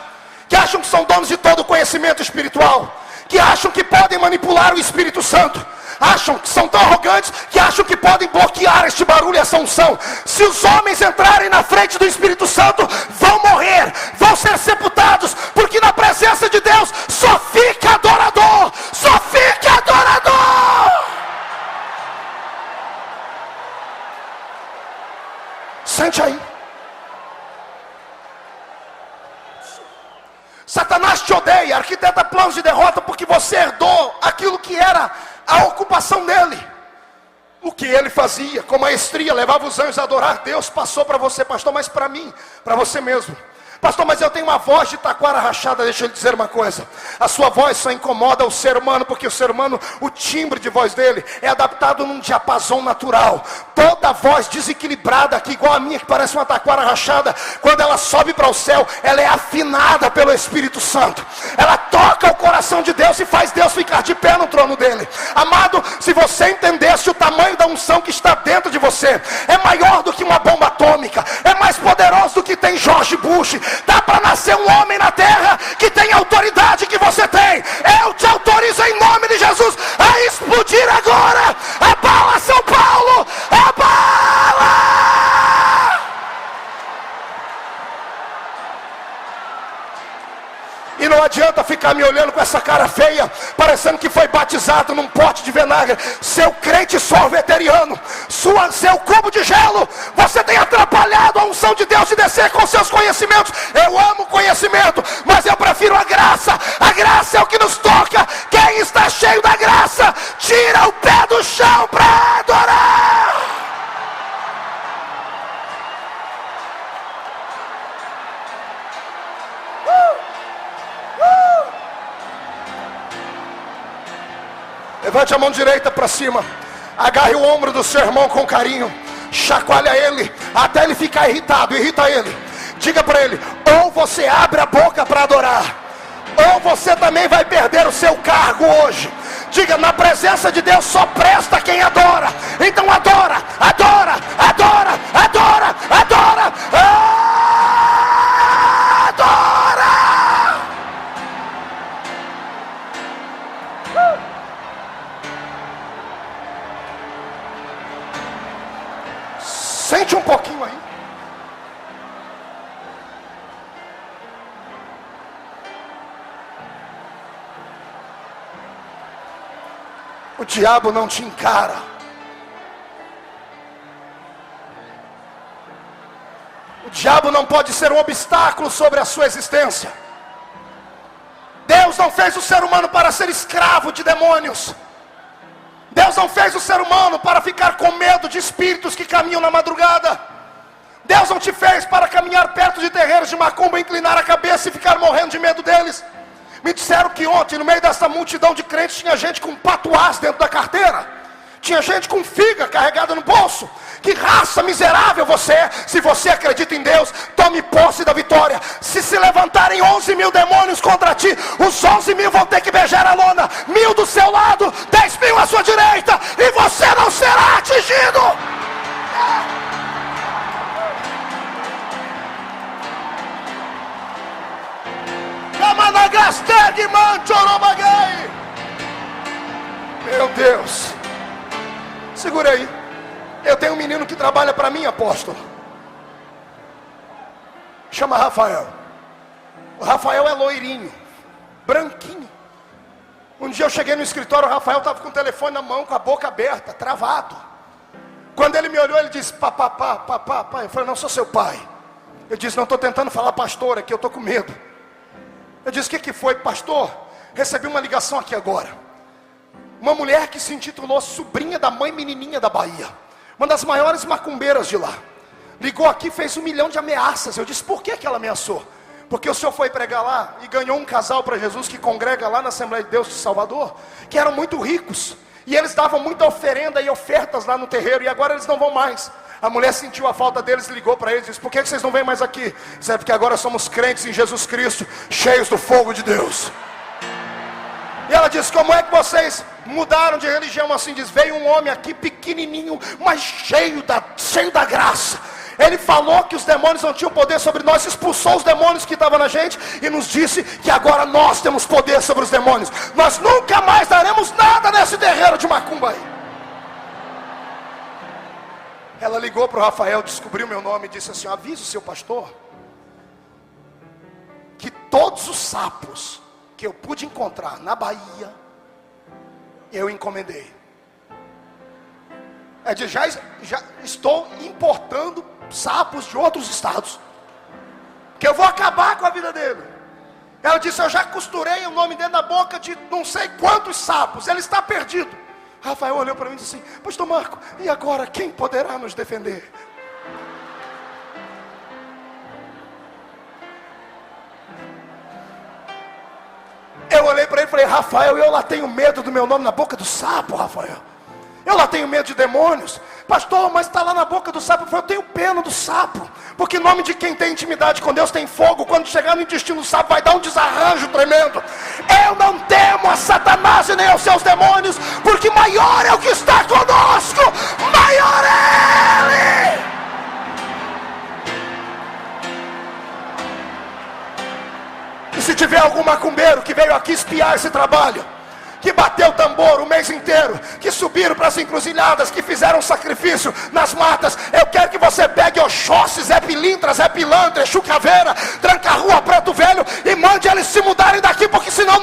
que acham que são donos de todo o conhecimento espiritual, que acham que podem manipular o Espírito Santo, acham que são tão arrogantes que acham que podem bloquear este barulho e essa unção. Se os homens entrarem na frente do Espírito Santo, vão morrer, vão ser sepultados, porque na presença de Deus só fica adorador, só fica adorador. Sente aí. Satanás te odeia, arquiteta planos de derrota, porque você herdou aquilo que era a ocupação dele. O que ele fazia com maestria, levava os anjos a adorar Deus, passou para você, pastor, mas para mim, para você mesmo. Pastor, mas eu tenho uma voz de taquara rachada. Deixa eu lhe dizer uma coisa: a sua voz só incomoda o ser humano, porque o ser humano, o timbre de voz dele é adaptado num diapasão natural. Toda voz desequilibrada aqui, igual a minha, que parece uma taquara rachada, quando ela sobe para o céu, ela é afinada pelo Espírito Santo. Ela toca o coração de Deus e faz Deus ficar de pé no trono dele. Amado, se você entendesse o tamanho da unção que está dentro de você, é maior do que uma bomba atômica, é mais poderoso do que tem George Bush. Dá para nascer um homem na terra que tem a autoridade que você tem. Eu te autorizo em nome de Jesus a explodir agora. Abala São Paulo, abala. ficar me olhando com essa cara feia, parecendo que foi batizado num pote de vinagre. Seu crente sorveteriano, seu cubo de gelo, você tem atrapalhado a unção de Deus de descer com seus conhecimentos. Eu amo conhecimento, mas eu prefiro a graça. A graça é o que nos toca. Quem está cheio da graça, tira o pé do chão para adorar. Levante a mão direita para cima, agarre o ombro do seu irmão com carinho, chacoalha ele até ele ficar irritado, irrita ele. Diga para ele: ou você abre a boca para adorar, ou você também vai perder o seu cargo hoje. Diga: na presença de Deus só presta quem adora. Então adora, adora, adora, adora, adora, adora. Sente um pouquinho aí. O diabo não te encara. O diabo não pode ser um obstáculo sobre a sua existência. Deus não fez o ser humano para ser escravo de demônios. Deus não fez o ser humano para ficar com medo de espíritos que caminham na madrugada. Deus não te fez para caminhar perto de terreiros de macumba, inclinar a cabeça e ficar morrendo de medo deles. Me disseram que ontem, no meio dessa multidão de crentes, tinha gente com patuás dentro da carteira. Tinha gente com figa carregada no bolso. Que raça miserável você é. Se você acredita em Deus, tome posse da vitória. Se levantarem 11 mil demônios contra ti, os 11 mil vão ter que beijar a lona. 1000 do seu lado, 10 mil à sua direita, e você não será atingido. Meu Deus. Segura aí. Eu tenho um menino que trabalha para mim, apóstolo. Chama Rafael. O Rafael é loirinho, branquinho. Um dia eu cheguei no escritório, o Rafael estava com o telefone na mão, com a boca aberta, travado. Quando ele me olhou, ele disse: papá. Eu falei: não sou seu pai. Ele disse: não, estou tentando falar pastor aqui, eu estou com medo. Eu disse: o que foi, pastor? Recebi uma ligação aqui agora. Uma mulher que se intitulou sobrinha da mãe menininha da Bahia, uma das maiores macumbeiras de lá, ligou aqui, fez 1 milhão de ameaças. Eu disse: por que ela ameaçou? Porque o senhor foi pregar lá e ganhou um casal para Jesus que congrega lá na Assembleia de Deus de Salvador, que eram muito ricos, e eles davam muita oferenda e ofertas lá no terreiro, e agora eles não vão mais. A mulher sentiu a falta deles, ligou para eles e disse: por que vocês não vêm mais aqui? Disse: é porque agora somos crentes em Jesus Cristo, cheios do fogo de Deus. E ela disse: como é que vocês mudaram de religião assim? Diz: veio um homem aqui pequenininho, mas cheio da graça. Ele falou que os demônios não tinham poder sobre nós, expulsou os demônios que estavam na gente e nos disse que agora nós temos poder sobre os demônios. Nós nunca mais daremos nada nesse terreiro de macumba aí. Ela ligou para o Rafael, descobriu meu nome e disse assim: avisa o seu pastor que todos os sapos que eu pude encontrar na Bahia, eu encomendei. Já estou importando sapos de outros estados, que eu vou acabar com a vida dele. Ela disse: eu já costurei o nome dentro da boca de não sei quantos sapos, ele está perdido. Rafael olhou para mim e disse assim: pastor Marco, e agora quem poderá nos defender? Eu olhei para ele e falei: Rafael, eu lá tenho medo do meu nome na boca do sapo, Rafael. Eu lá tenho medo de demônios. Pastor, mas está lá na boca do sapo. Eu falei: eu tenho pena do sapo, porque o nome de quem tem intimidade com Deus tem fogo. Quando chegar no intestino do sapo vai dar um desarranjo tremendo. Eu não temo a Satanás e nem aos seus demônios, porque maior é o que está conosco, maior é Ele. E se tiver algum macumbeiro que veio aqui espiar esse trabalho, que bateu o tambor o mês inteiro, que subiram para as encruzilhadas, que fizeram sacrifício nas matas, eu quero que você pegue Oxóssi, Zé Pilintra, Zé Pilantra, Exu Caveira, Tranca-Rua, Preto Velho, e mande eles se mudarem daqui, porque senão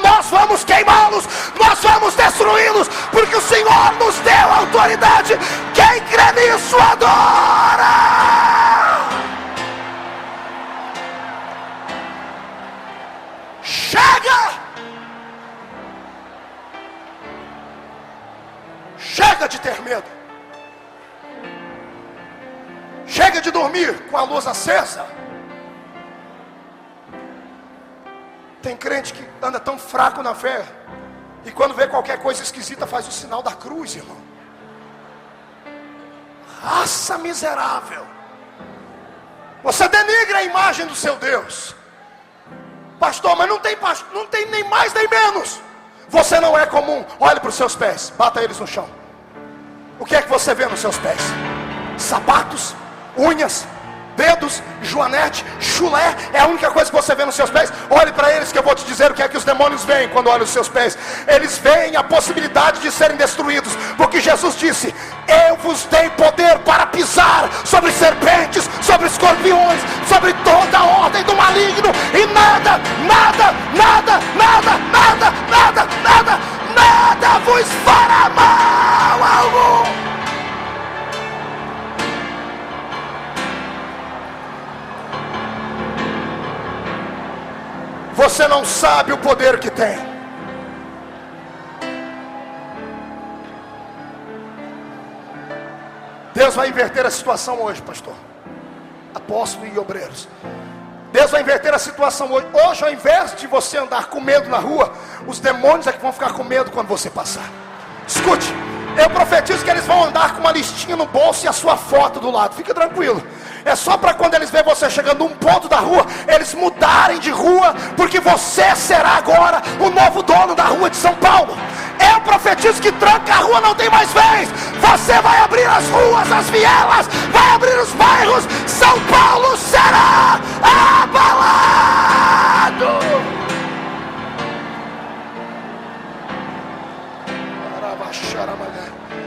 destruí-los, porque o Senhor nos deu autoridade. Quem crê nisso adora. Chega! Chega de ter medo. Chega de dormir com a luz acesa. Tem crente que anda tão fraco na fé, e quando vê qualquer coisa esquisita faz o sinal da cruz, irmão. Raça miserável. Você denigra a imagem do seu Deus. Pastor, mas não tem nem mais nem menos. Você não é comum. Olhe para os seus pés, bata eles no chão. O que é que você vê nos seus pés? Sapatos, unhas, dedos, joanete, chulé. É a única coisa que você vê nos seus pés. Olhe para eles que eu vou te dizer o que é que os demônios veem quando olham os seus pés. Eles veem a possibilidade de serem destruídos, porque Jesus disse: eu vos dei poder para pisar sobre serpentes, sobre escorpiões, sobre toda a ordem do maligno, e nada vos fará mal algum. Você não sabe o poder que tem. Deus vai inverter a situação hoje, pastor, apóstolo e obreiros. Deus vai inverter a situação hoje. Hoje, ao invés de você andar com medo na rua, os demônios é que vão ficar com medo quando você passar. Escute, eu profetizo que eles vão andar com uma listinha no bolso e a sua foto do lado. Fica tranquilo. É só para quando eles verem você chegando num ponto da rua, eles mudarem de rua, porque você será agora o novo dono da rua de São Paulo. Eu profetizo que tranca a rua não tem mais vez. Você vai abrir as ruas, as vielas, vai abrir os bairros. São Paulo será abalado.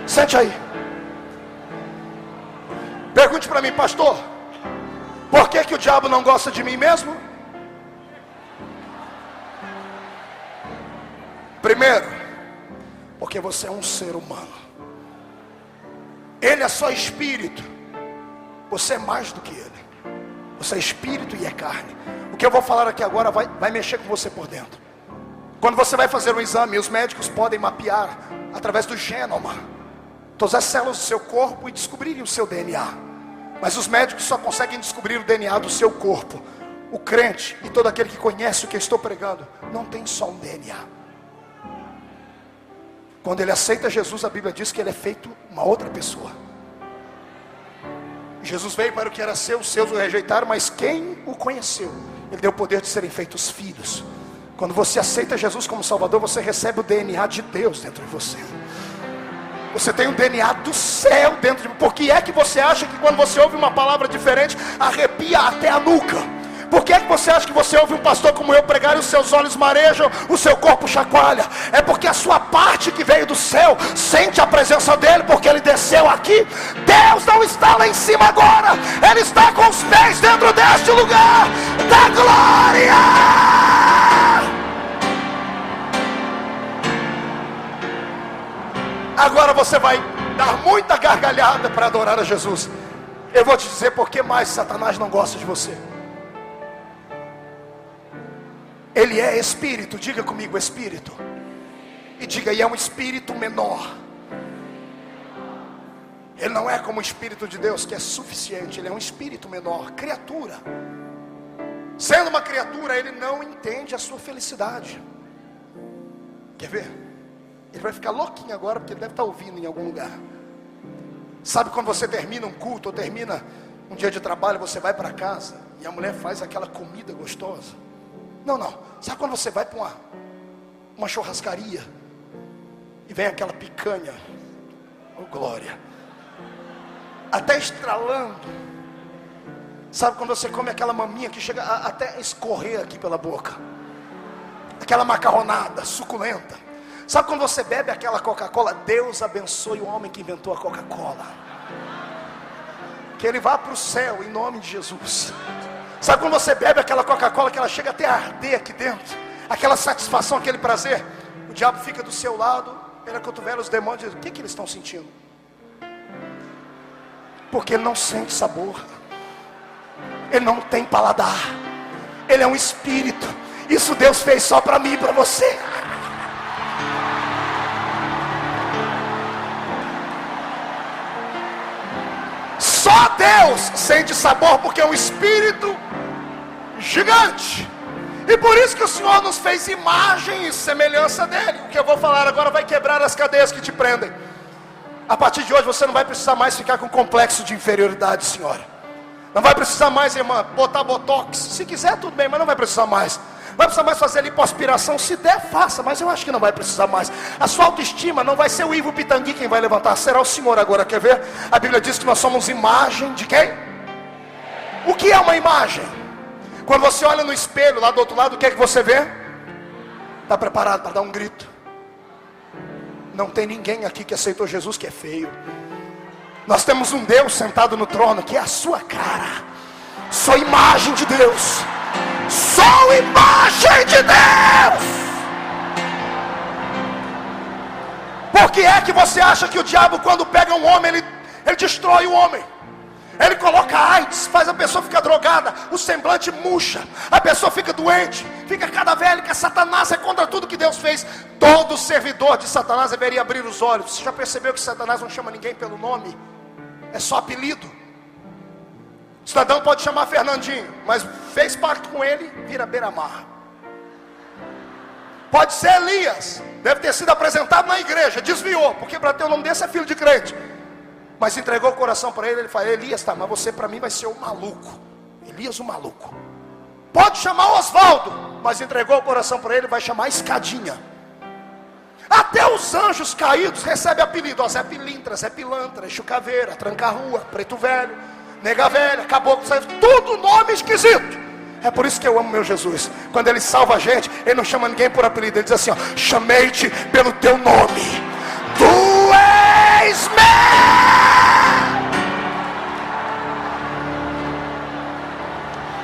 Sente aí. Pergunte para mim, pastor, por que o diabo não gosta de mim mesmo? Primeiro, porque você é um ser humano. Ele é só espírito. Você é mais do que ele. Você é espírito e é carne. O que eu vou falar aqui agora vai mexer com você por dentro. Quando você vai fazer um exame, os médicos podem mapear através do genoma todas as células do seu corpo e descobrirem o seu DNA. Mas os médicos só conseguem descobrir o DNA do seu corpo. O crente e todo aquele que conhece o que eu estou pregando não tem só um DNA. Quando ele aceita Jesus, a Bíblia diz que ele é feito uma outra pessoa. Jesus veio para o que era seu, os seus o rejeitaram, mas quem o conheceu, ele deu o poder de serem feitos filhos. Quando você aceita Jesus como Salvador, você recebe o DNA de Deus dentro de você. Você tem o DNA do céu dentro de você. Por que é que você acha que quando você ouve uma palavra diferente, arrepia até a nuca? Por que é que você acha que você ouve um pastor como eu pregar e os seus olhos marejam, o seu corpo chacoalha? É porque a sua parte que veio do céu sente a presença dele, porque ele desceu aqui. Deus não está lá em cima agora, ele está com os pés dentro deste lugar da glória. Agora você vai dar muita gargalhada para adorar a Jesus. Eu vou te dizer por que mais Satanás não gosta de você. Ele é espírito, diga comigo, espírito. E diga, e é um espírito menor. Ele não é como o Espírito de Deus, que é suficiente. Ele é um espírito menor, criatura. Sendo uma criatura, ele não entende a sua felicidade. Quer ver? Ele vai ficar louquinho agora, porque ele deve estar ouvindo em algum lugar. Sabe quando você termina um culto, ou termina um dia de trabalho, você vai para casa, e a mulher faz aquela comida gostosa? Não. Sabe quando você vai para uma churrascaria, e vem aquela picanha, oh glória, até estralando. Sabe quando você come aquela maminha que chega até a escorrer aqui pela boca, aquela macarronada suculenta. Sabe quando você bebe aquela Coca-Cola? Deus abençoe o homem que inventou a Coca-Cola, que ele vá para o céu em nome de Jesus. Sabe quando você bebe aquela Coca-Cola que ela chega até a arder aqui dentro, aquela satisfação, aquele prazer? O diabo fica do seu lado, Ele acotovela os demônios e diz: o que eles estão sentindo? Porque ele não sente sabor, ele não tem paladar, ele é um espírito. Isso Deus fez só para mim e para você. Só Deus sente sabor, porque é um espírito gigante. E por isso que o Senhor nos fez imagem e semelhança dele. O que eu vou falar agora vai quebrar as cadeias que te prendem. A partir de hoje você não vai precisar mais ficar com complexo de inferioridade, senhora. Não vai precisar mais, irmã, botar botox. Se quiser tudo bem, mas não vai precisar mais. Não vai precisar mais fazer lipoaspiração. Se der, faça, mas eu acho que não vai precisar mais. A sua autoestima não vai ser o Ivo Pitangui quem vai levantar, será o Senhor agora. Quer ver? A Bíblia diz que nós somos imagem de quem? O que é uma imagem? Quando você olha no espelho lá do outro lado, o que é que você vê? Está preparado para dar um grito? Não tem ninguém aqui que aceitou Jesus que é feio. Nós temos um Deus sentado no trono que é a sua cara. Sou imagem de Deus. Sou imagem de Deus. Por que é que você acha que o diabo, quando pega um homem, ele destrói o homem? Ele coloca AIDS, faz a pessoa ficar drogada, o semblante murcha, a pessoa fica doente, fica cadavérica. Satanás é contra tudo que Deus fez. Todo servidor de Satanás deveria abrir os olhos. Você já percebeu que Satanás não chama ninguém pelo nome? É só apelido. O cidadão pode chamar Fernandinho, mas fez pacto com ele, vira beira-mar. Pode ser Elias, deve ter sido apresentado na igreja, desviou, porque para ter o nome desse é filho de crente. Mas entregou o coração para ele, ele fala: Elias, tá, mas você para mim vai ser o maluco. Elias o maluco. Pode chamar Osvaldo, mas entregou o coração para ele, vai chamar Escadinha. Até os anjos caídos recebem apelido. Zé Pilintra, Zé Pilantra, Exu Caveira, Tranca-Rua, Preto Velho, Nega Velha, Caboclo, tudo nome esquisito. É por isso que eu amo meu Jesus. Quando ele salva a gente, ele não chama ninguém por apelido. Ele diz assim: ó, chamei-te pelo teu nome. Tu és meu.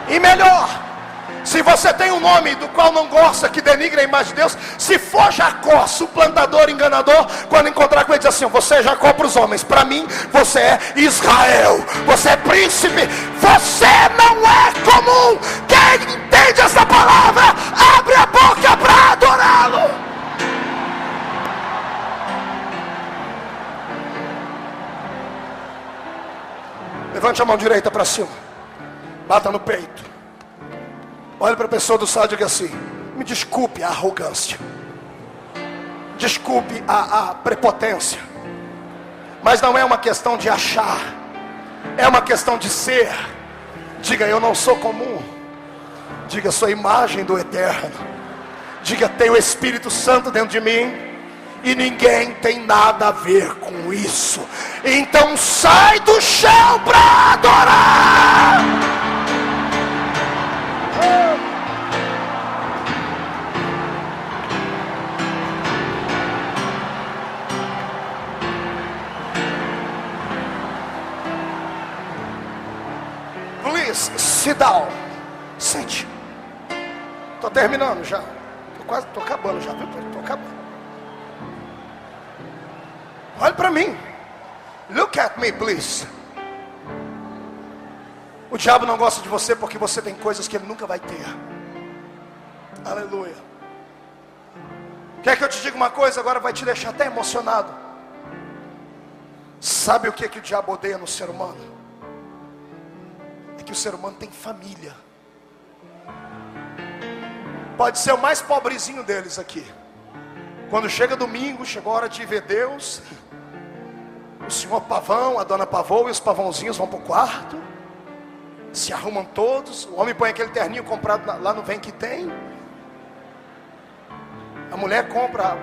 E melhor, se você tem um nome do qual não gosta, que denigra a imagem de Deus, se for Jacó, suplantador, enganador, quando encontrar com ele, diz assim: você é Jacó para os homens, para mim você é Israel, você é príncipe, você não é comum. Quem entende essa palavra, abre a boca para adorá-lo. Levante a mão direita para cima, bata no peito, olhe para a pessoa do lado e diga assim: me desculpe a arrogância, desculpe a prepotência, mas não é uma questão de achar, é uma questão de ser. Diga: eu não sou comum. Diga: sou imagem do eterno. Diga: tenho o Espírito Santo dentro de mim e ninguém tem nada a ver com isso. Então sai do chão para adorar. Please sit down. Sente. Estou terminando já. Estou acabando já, viu? Estou acabando. Olhe para mim. Look at me, please. O diabo não gosta de você porque você tem coisas que ele nunca vai ter. Aleluia. Quer que eu te diga uma coisa? Agora vai te deixar até emocionado. Sabe o que o diabo odeia no ser humano? É que o ser humano tem família. Pode ser o mais pobrezinho deles aqui. Quando chega domingo, chegou a hora de ver Deus, o senhor pavão, a dona pavão e os pavãozinhos vão para o quarto, se arrumam todos. O homem põe aquele terninho comprado lá no Vem Que Tem. A mulher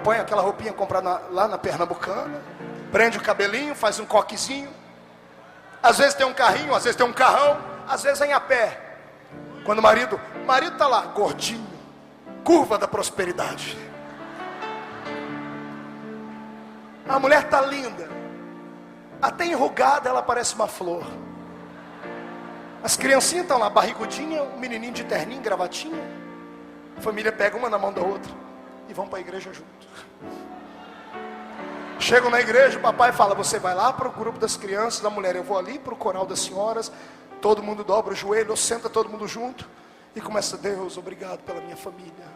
põe aquela roupinha comprada lá na Pernambucana, prende o cabelinho, faz um coquezinho. Às vezes tem um carrinho, às vezes tem um carrão, às vezes vem a pé. Quando o marido está lá, gordinho, curva da prosperidade. A mulher está linda, até enrugada ela parece uma flor. As criancinhas estão lá, barrigudinha, um menininho de terninho, gravatinha. A família pega uma na mão da outra e vão para a igreja junto. Chegam na igreja, o papai fala: você vai lá para o grupo das crianças, da mulher, eu vou ali para o coral das senhoras. Todo mundo dobra o joelho, senta todo mundo junto e começa: Deus, obrigado pela minha família.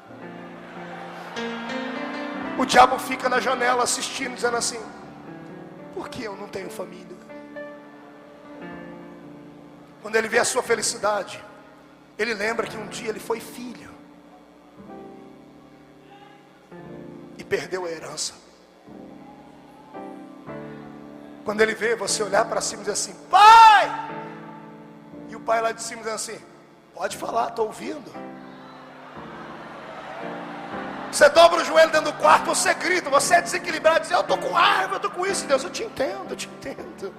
O diabo fica na janela assistindo, dizendo assim: por que eu não tenho família? Quando ele vê a sua felicidade, ele lembra que um dia ele foi filho e perdeu a herança. Quando ele vê você olhar para cima e dizer assim: pai! E o pai lá de cima dizendo assim: pode falar, estou ouvindo. Você dobra o joelho dentro do quarto, você grita, você é desequilibrado, diz: eu estou com raiva, eu estou com isso. Deus, eu te entendo, eu te entendo.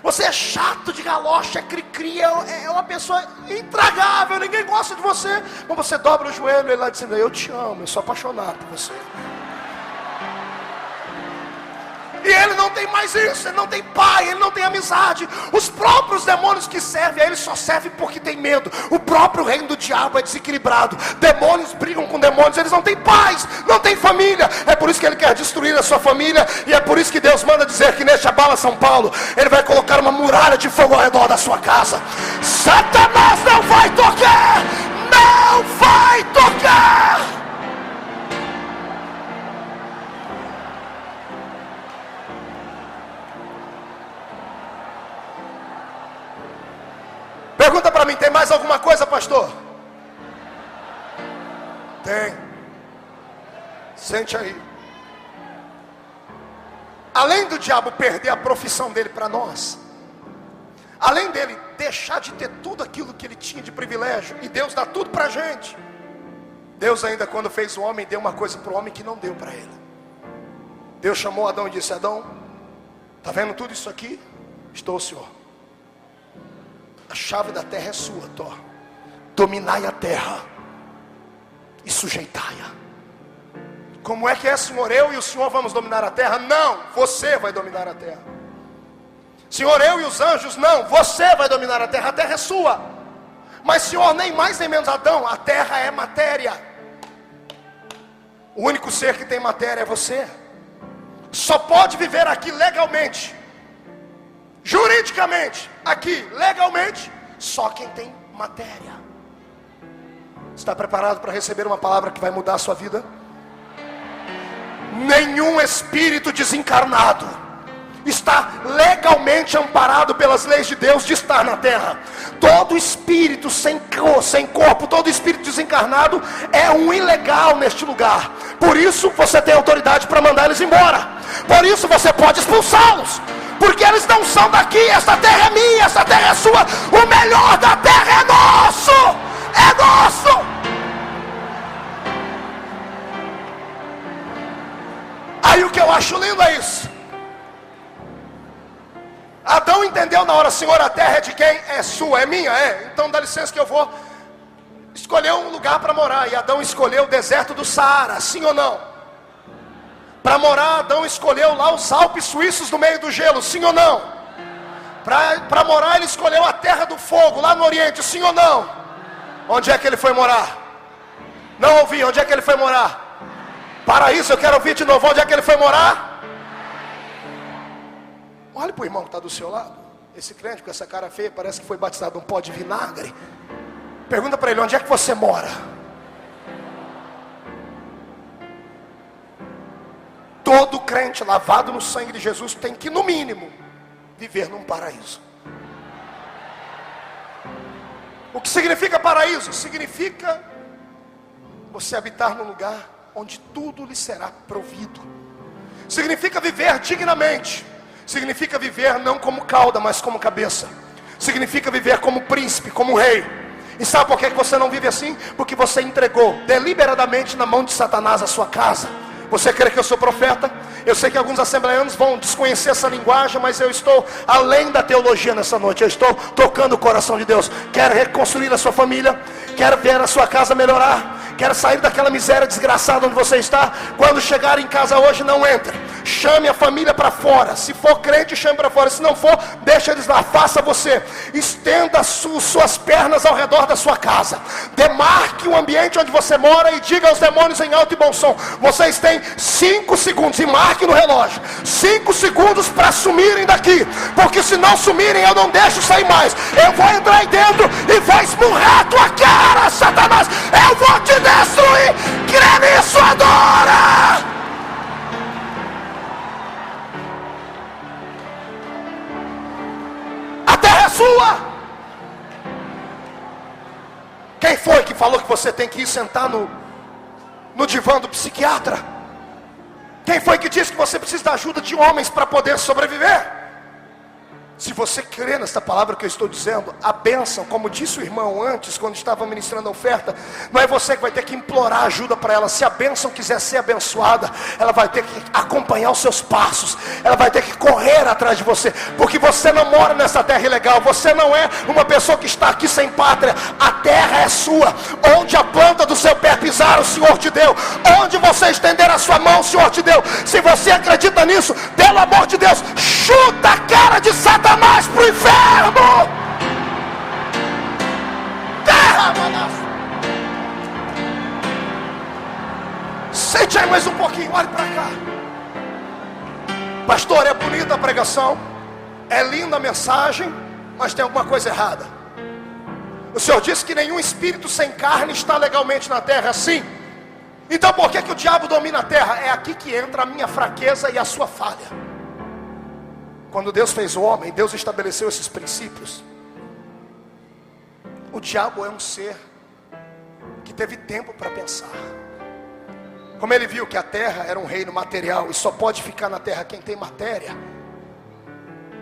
Você é chato de galocha, é cri-cri, é uma pessoa intragável, ninguém gosta de você. Mas você dobra o joelho e ele lá dizendo: eu te amo, eu sou apaixonado por você. E ele não tem mais isso, ele não tem pai, ele não tem amizade. Os próprios demônios que servem a ele só servem porque tem medo. O próprio reino do diabo é desequilibrado. Demônios brigam com demônios, eles não têm paz, não têm família. É por isso que ele quer destruir a sua família. E é por isso que Deus manda dizer que neste Abala São Paulo, ele vai colocar uma muralha de fogo ao redor da sua casa. Satanás não vai tocar, não vai tocar. Pergunta para mim: tem mais alguma coisa, pastor? Tem. Sente aí. Além do diabo perder a profissão dele para nós, além dele deixar de ter tudo aquilo que ele tinha de privilégio, e Deus dá tudo para a gente, Deus ainda, quando fez o homem, deu uma coisa para o homem que não deu para ele. Deus chamou Adão e disse: Adão, está vendo tudo isso aqui? Estou, Senhor. A chave da terra é sua, Tó. Dominai a terra e sujeitai-a. Como é que é, Senhor? Eu e o Senhor vamos dominar a terra? Não, você vai dominar a terra. Senhor, eu e os anjos? Não, você vai dominar a terra é sua. Mas, Senhor, nem mais nem menos, Adão, a terra é matéria. O único ser que tem matéria é você. Só pode viver aqui legalmente, juridicamente, aqui, legalmente, só quem tem matéria. Está preparado para receber uma palavra que vai mudar a sua vida? Nenhum espírito desencarnado está legalmente amparado pelas leis de Deus de estar na terra. Todo espírito sem corpo, todo espírito desencarnado é um ilegal neste lugar. Por isso você tem autoridade para mandar eles embora. Por isso você pode expulsá-los, porque eles não são daqui. Esta terra é minha, esta terra é sua. O melhor da terra é nosso, é nosso. Aí o que eu acho lindo é isso. Adão entendeu na hora: Senhor, a terra é de quem? É sua, é minha, é. Então dá licença que eu vou escolher um lugar para morar. E Adão escolheu o deserto do Saara, sim ou não? Para morar, Adão escolheu lá os Alpes suíços no meio do gelo, sim ou não? Para morar, ele escolheu a terra do fogo, lá no Oriente, sim ou não? Onde é que ele foi morar? Não ouvi, onde é que ele foi morar? Paraíso, eu quero ouvir de novo, onde é que ele foi morar? Olha para o irmão que está do seu lado. Esse crente com essa cara feia, parece que foi batizado num pó de vinagre. Pergunta para ele: onde é que você mora? Todo crente lavado no sangue de Jesus tem que, no mínimo, viver num paraíso. O que significa paraíso? Significa você habitar num lugar onde tudo lhe será provido. Significa viver dignamente. Significa viver não como cauda, mas como cabeça. Significa viver como príncipe, como rei. E sabe por que você não vive assim? Porque você entregou deliberadamente na mão de Satanás a sua casa. Você crê que eu sou profeta? Eu sei que alguns assembleanos vão desconhecer essa linguagem, mas eu estou além da teologia nessa noite. Eu estou tocando o coração de Deus. Quero reconstruir a sua família, quero ver a sua casa melhorar, quero sair daquela miséria desgraçada onde você está. Quando chegar em casa hoje, não entre. chame a família para fora. Se for crente, chame para fora. Se não for, deixa eles lá. Faça você. Estenda suas pernas ao redor da sua casa. Demarque o ambiente onde você mora e diga aos demônios em alto e bom som: vocês têm 5 segundos, e marque no relógio, 5 segundos para sumirem daqui, porque se não sumirem eu não deixo sair mais. Eu vou entrar aí dentro e vou esmurrar a tua cara, Satanás. Eu vou te destruir. Crê nisso, adora. A terra é sua. Quem foi que falou que você tem que ir sentar no divã do psiquiatra? Quem foi que disse que você precisa da ajuda de homens para poder sobreviver? Se você crê nessa palavra que eu estou dizendo, a bênção, como disse o irmão antes, quando estava ministrando a oferta, não é você que vai ter que implorar ajuda para ela. Se a bênção quiser ser abençoada, ela vai ter que acompanhar os seus passos, ela vai ter que correr atrás de você, porque você não mora nessa terra ilegal, você não é uma pessoa que está aqui sem pátria. A terra é sua. Onde a planta do seu pé pisar, o Senhor te deu. Onde você estender a sua mão, o Senhor te deu. Se você acredita nisso, pelo amor de Deus, chuta a cara de Satanás para o inferno. Terra, mano. Sente aí mais um pouquinho, olhe para cá. Pastor, é bonita a pregação, é linda a mensagem, mas tem alguma coisa errada. O Senhor disse que nenhum espírito sem carne está legalmente na terra, assim. Então por que o diabo domina a terra? É aqui que entra a minha fraqueza e a sua falha. Quando Deus fez o homem, Deus estabeleceu esses princípios. O diabo é um ser que teve tempo para pensar. Como ele viu que a terra era um reino material e só pode ficar na terra quem tem matéria,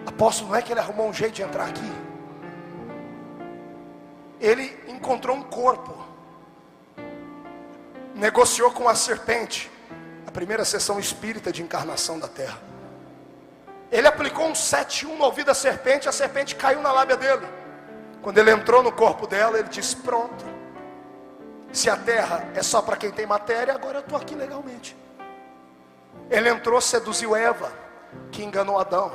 apóstolo, não é que ele arrumou um jeito de entrar aqui. Ele encontrou um corpo, negociou com a serpente, a primeira sessão espírita de encarnação da terra. Ele aplicou um 7-1 no ouvido da serpente, a serpente caiu na lábia dele. Quando ele entrou no corpo dela, ele disse: pronto, se a terra é só para quem tem matéria, agora eu estou aqui legalmente. Ele entrou, seduziu Eva, que enganou Adão,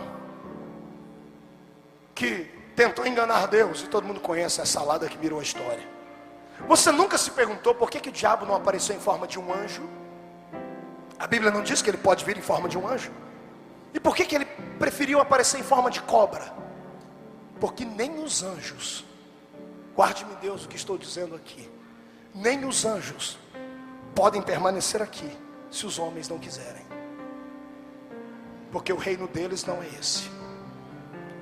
que tentou enganar Deus, e todo mundo conhece a salada que virou a história. Você nunca se perguntou por que o diabo não apareceu em forma de um anjo? A Bíblia não diz que ele pode vir em forma de um anjo? E por que ele preferiu aparecer em forma de cobra? Porque nem os anjos, guarde-me Deus o que estou dizendo aqui, nem os anjos podem permanecer aqui se os homens não quiserem. Porque o reino deles não é esse.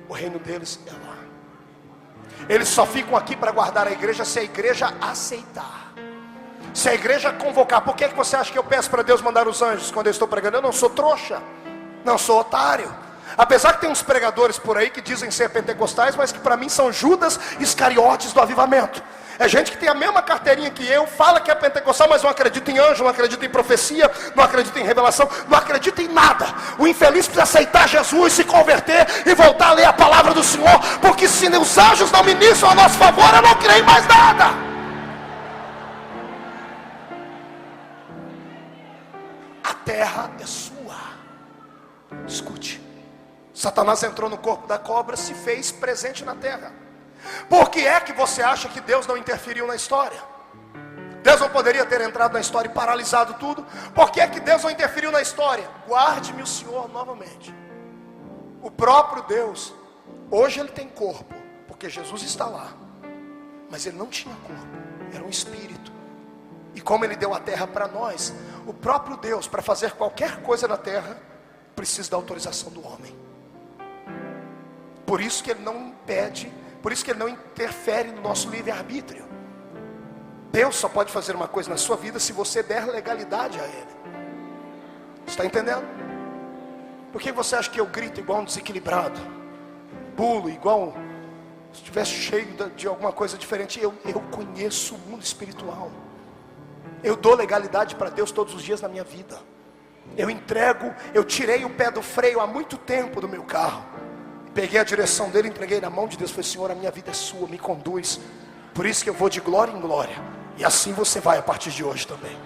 O reino deles é lá. Eles só ficam aqui para guardar a igreja se a igreja aceitar. Se a igreja convocar. Por que você acha que eu peço para Deus mandar os anjos quando eu estou pregando? Eu não sou trouxa, não sou otário. Apesar que tem uns pregadores por aí que dizem ser pentecostais, mas que para mim são Judas Iscariotes do avivamento. É gente que tem a mesma carteirinha que eu, fala que é pentecostal, mas não acredita em anjo, não acredita em profecia, não acredita em revelação, não acredita em nada. O infeliz precisa aceitar Jesus, se converter e voltar a ler a palavra do Senhor, porque se os anjos não ministram a nosso favor, eu não creio em mais nada. A terra é sua. Escute, Satanás entrou no corpo da cobra, se fez presente na terra. Por que é que você acha que Deus não interferiu na história? Deus não poderia ter entrado na história e paralisado tudo? Por que é que Deus não interferiu na história? Guarde-me o Senhor novamente. O próprio Deus, hoje ele tem corpo, porque Jesus está lá, mas ele não tinha corpo, era um espírito. E como ele deu a terra para nós, o próprio Deus, para fazer qualquer coisa na terra, precisa da autorização do homem. Por isso que ele não impede, por isso que ele não interfere no nosso livre-arbítrio. Deus só pode fazer uma coisa na sua vida se você der legalidade a ele. Está entendendo? Por que você acha que eu grito igual um desequilibrado? Pulo igual se estivesse cheio de alguma coisa diferente? Eu conheço o mundo espiritual. Eu dou legalidade para Deus todos os dias na minha vida. Eu entrego, eu tirei o pé do freio há muito tempo do meu carro. Peguei a direção dele, entreguei na mão de Deus. Falei: Senhor, a minha vida é sua, me conduz. Por isso que eu vou de glória em glória. E assim você vai a partir de hoje também.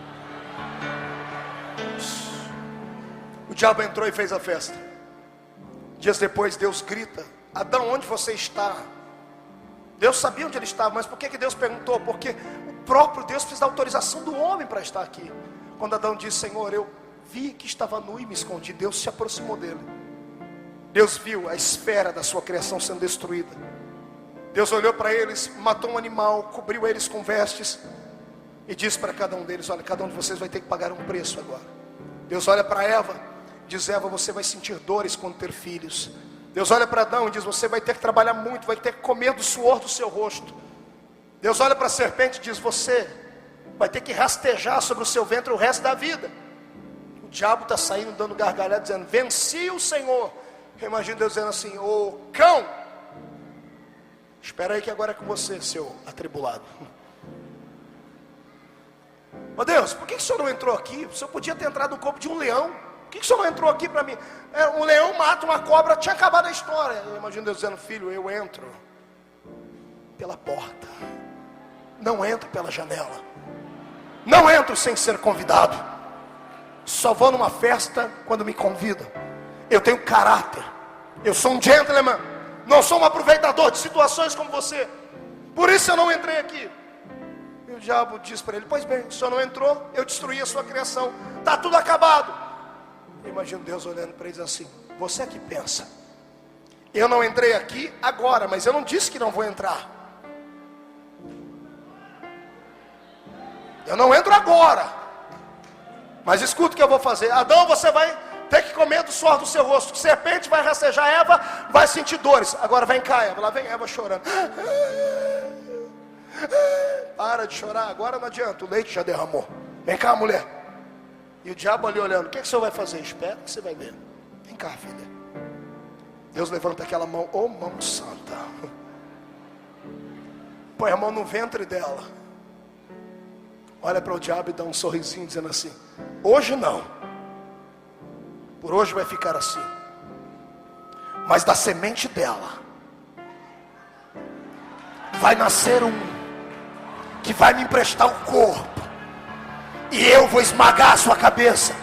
diabo entrou e fez a festa. Dias depois Deus grita: Adão, onde você está? Deus sabia onde ele estava, mas por que Deus perguntou? Porque o próprio Deus precisa da autorização do homem para estar aqui. Quando Adão disse: Senhor, eu vi que estava nu e me escondi, Deus se aproximou dele. Deus viu a esfera da sua criação sendo destruída. Deus olhou para eles, matou um animal, cobriu eles com vestes e disse para cada um deles: olha, cada um de vocês vai ter que pagar um preço agora. Deus olha para Eva, diz: Eva, você vai sentir dores quando ter filhos. Deus olha para Adão e diz: você vai ter que trabalhar muito, vai ter que comer do suor do seu rosto. Deus olha para a serpente e diz: você vai ter que rastejar sobre o seu ventre o resto da vida. O diabo está saindo dando gargalhada, dizendo: venci o Senhor. Eu imagino Deus dizendo assim: ô cão, espera aí que agora é com você, seu atribulado. Ó Deus, por que o Senhor não entrou aqui? O Senhor podia ter entrado no corpo de um leão. Por que o Senhor não entrou aqui para mim? Um leão mata uma cobra, tinha acabado a história. Eu imagino Deus dizendo: filho, eu entro pela porta, não entro pela janela, não entro sem ser convidado, só vou numa festa quando me convidam. Eu tenho caráter, eu sou um gentleman, não sou um aproveitador de situações como você. Por isso eu não entrei aqui. E o diabo diz para ele: pois bem, o senhor não entrou, eu destruí a sua criação, está tudo acabado. Eu imagino Deus olhando para eles assim: você é que pensa, eu não entrei aqui agora, mas eu não disse que não vou entrar. Eu não entro agora, mas escuta o que eu vou fazer. Adão, você vai ter que comer do suor do seu rosto. Serpente vai rastejar, Eva vai sentir dores. Agora vem cá, Eva. Lá vem Eva chorando. Para de chorar, agora não adianta, o leite já derramou. Vem cá, mulher. E o diabo ali olhando: o que o senhor vai fazer? Espera que você vai ver. Vem cá, filha. Deus levanta aquela mão, ô mão santa, põe a mão no ventre dela, olha para o diabo e dá um sorrisinho, dizendo assim: hoje não, por hoje vai ficar assim, mas da semente dela vai nascer um que vai me emprestar o corpo, e eu vou esmagar a sua cabeça,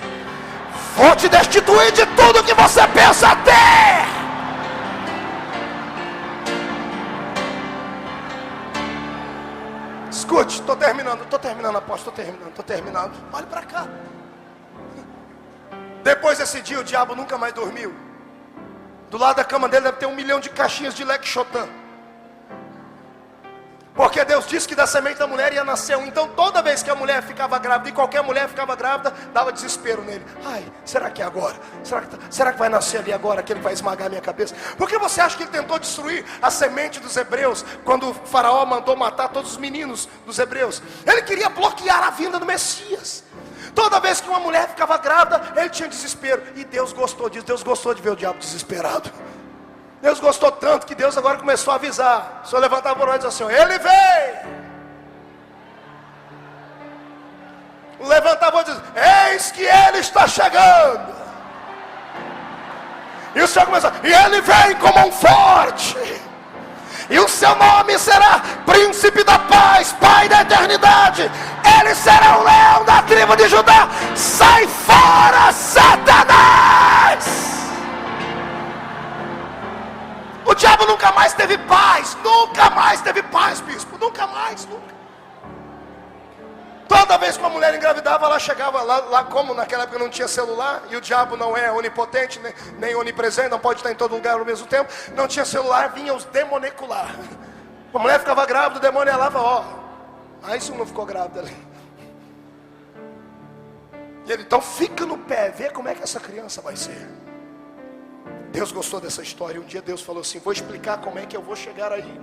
vou te destituir de tudo que você pensa ter. Escute, estou terminando, apóstolo, estou terminando. Olhe para cá. Depois desse dia o diabo nunca mais dormiu. Do lado da cama dele deve ter 1 milhão de caixinhas de leque Chotan. Porque Deus disse que da semente da mulher ia nascer um. Então toda vez que a mulher ficava grávida, e qualquer mulher ficava grávida, dava desespero nele. Ai, será que é agora? Será que vai nascer ali agora aquele que vai esmagar a minha cabeça? Por que você acha que ele tentou destruir a semente dos hebreus quando o faraó mandou matar todos os meninos dos hebreus? Ele queria bloquear a vinda do Messias. Toda vez que uma mulher ficava grávida, ele tinha desespero. E Deus gostou disso, Deus gostou de ver o diabo desesperado. Deus gostou tanto que Deus agora começou a avisar. O senhor levantava por nós e dizia assim: ele veio. Levantava e dizia: eis que ele está chegando. E o senhor começou: e ele vem como um forte, e o seu nome será Príncipe da Paz, Pai da Eternidade. Ele será o leão da tribo de Judá. Sai fora, Satanás! O diabo nunca mais teve paz. Nunca mais teve paz, bispo. Nunca mais, nunca. Toda vez que uma mulher engravidava, ela chegava lá, como naquela época não tinha celular, e o diabo não é onipotente, nem onipresente, não pode estar em todo lugar ao mesmo tempo, não tinha celular, vinha os demonicular. A mulher ficava grávida, o demônio ia lá e falava: ó, aí se não ficou grávida ali. E ele: então fica no pé, vê como é que essa criança vai ser. Deus gostou dessa história. Um dia Deus falou assim: vou explicar como é que eu vou chegar aí.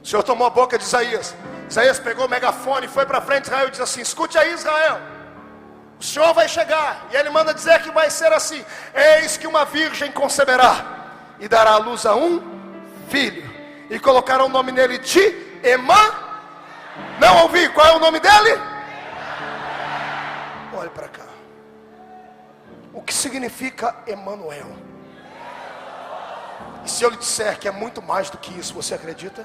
O Senhor tomou a boca de Isaías. Isaías pegou o megafone e foi para frente de Israel e disse assim: escute aí, Israel, o Senhor vai chegar, e ele manda dizer que vai ser assim: eis que uma virgem conceberá e dará à luz a um filho, e colocarão o nome nele de Emã. Não ouvi, qual é o nome dele? Olhe para cá. O que significa Emanuel? E se eu lhe disser que é muito mais do que isso, você acredita?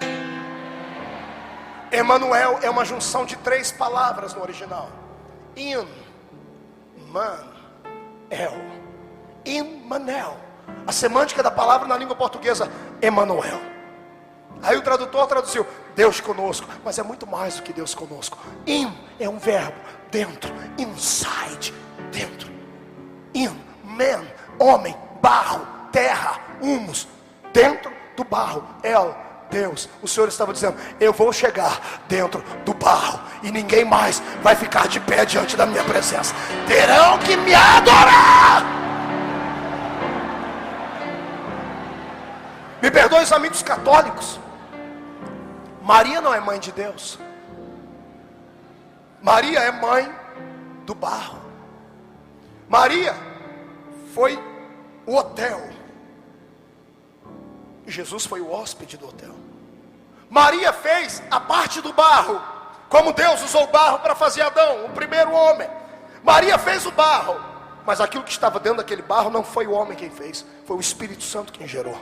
Emanuel é uma junção de 3 palavras no original: in, man, el. Immanuel. A semântica da palavra na língua portuguesa, Emanuel. Aí o tradutor traduziu, Deus conosco. Mas é muito mais do que Deus conosco. É um verbo, dentro, inside, dentro. Man, homem, barro, terra, humus, dentro do barro. Deus, o Senhor estava dizendo, eu vou chegar dentro do barro e ninguém mais vai ficar de pé diante da minha presença. Terão que me adorar. Me perdoem os amigos católicos, Maria não é mãe de Deus. Maria é mãe do barro. Maria foi o hotel. Jesus foi o hóspede do hotel. Maria fez a parte do barro, como Deus usou o barro para fazer Adão, o primeiro homem. Maria fez o barro, mas aquilo que estava dentro daquele barro não foi o homem quem fez, foi o Espírito Santo quem gerou.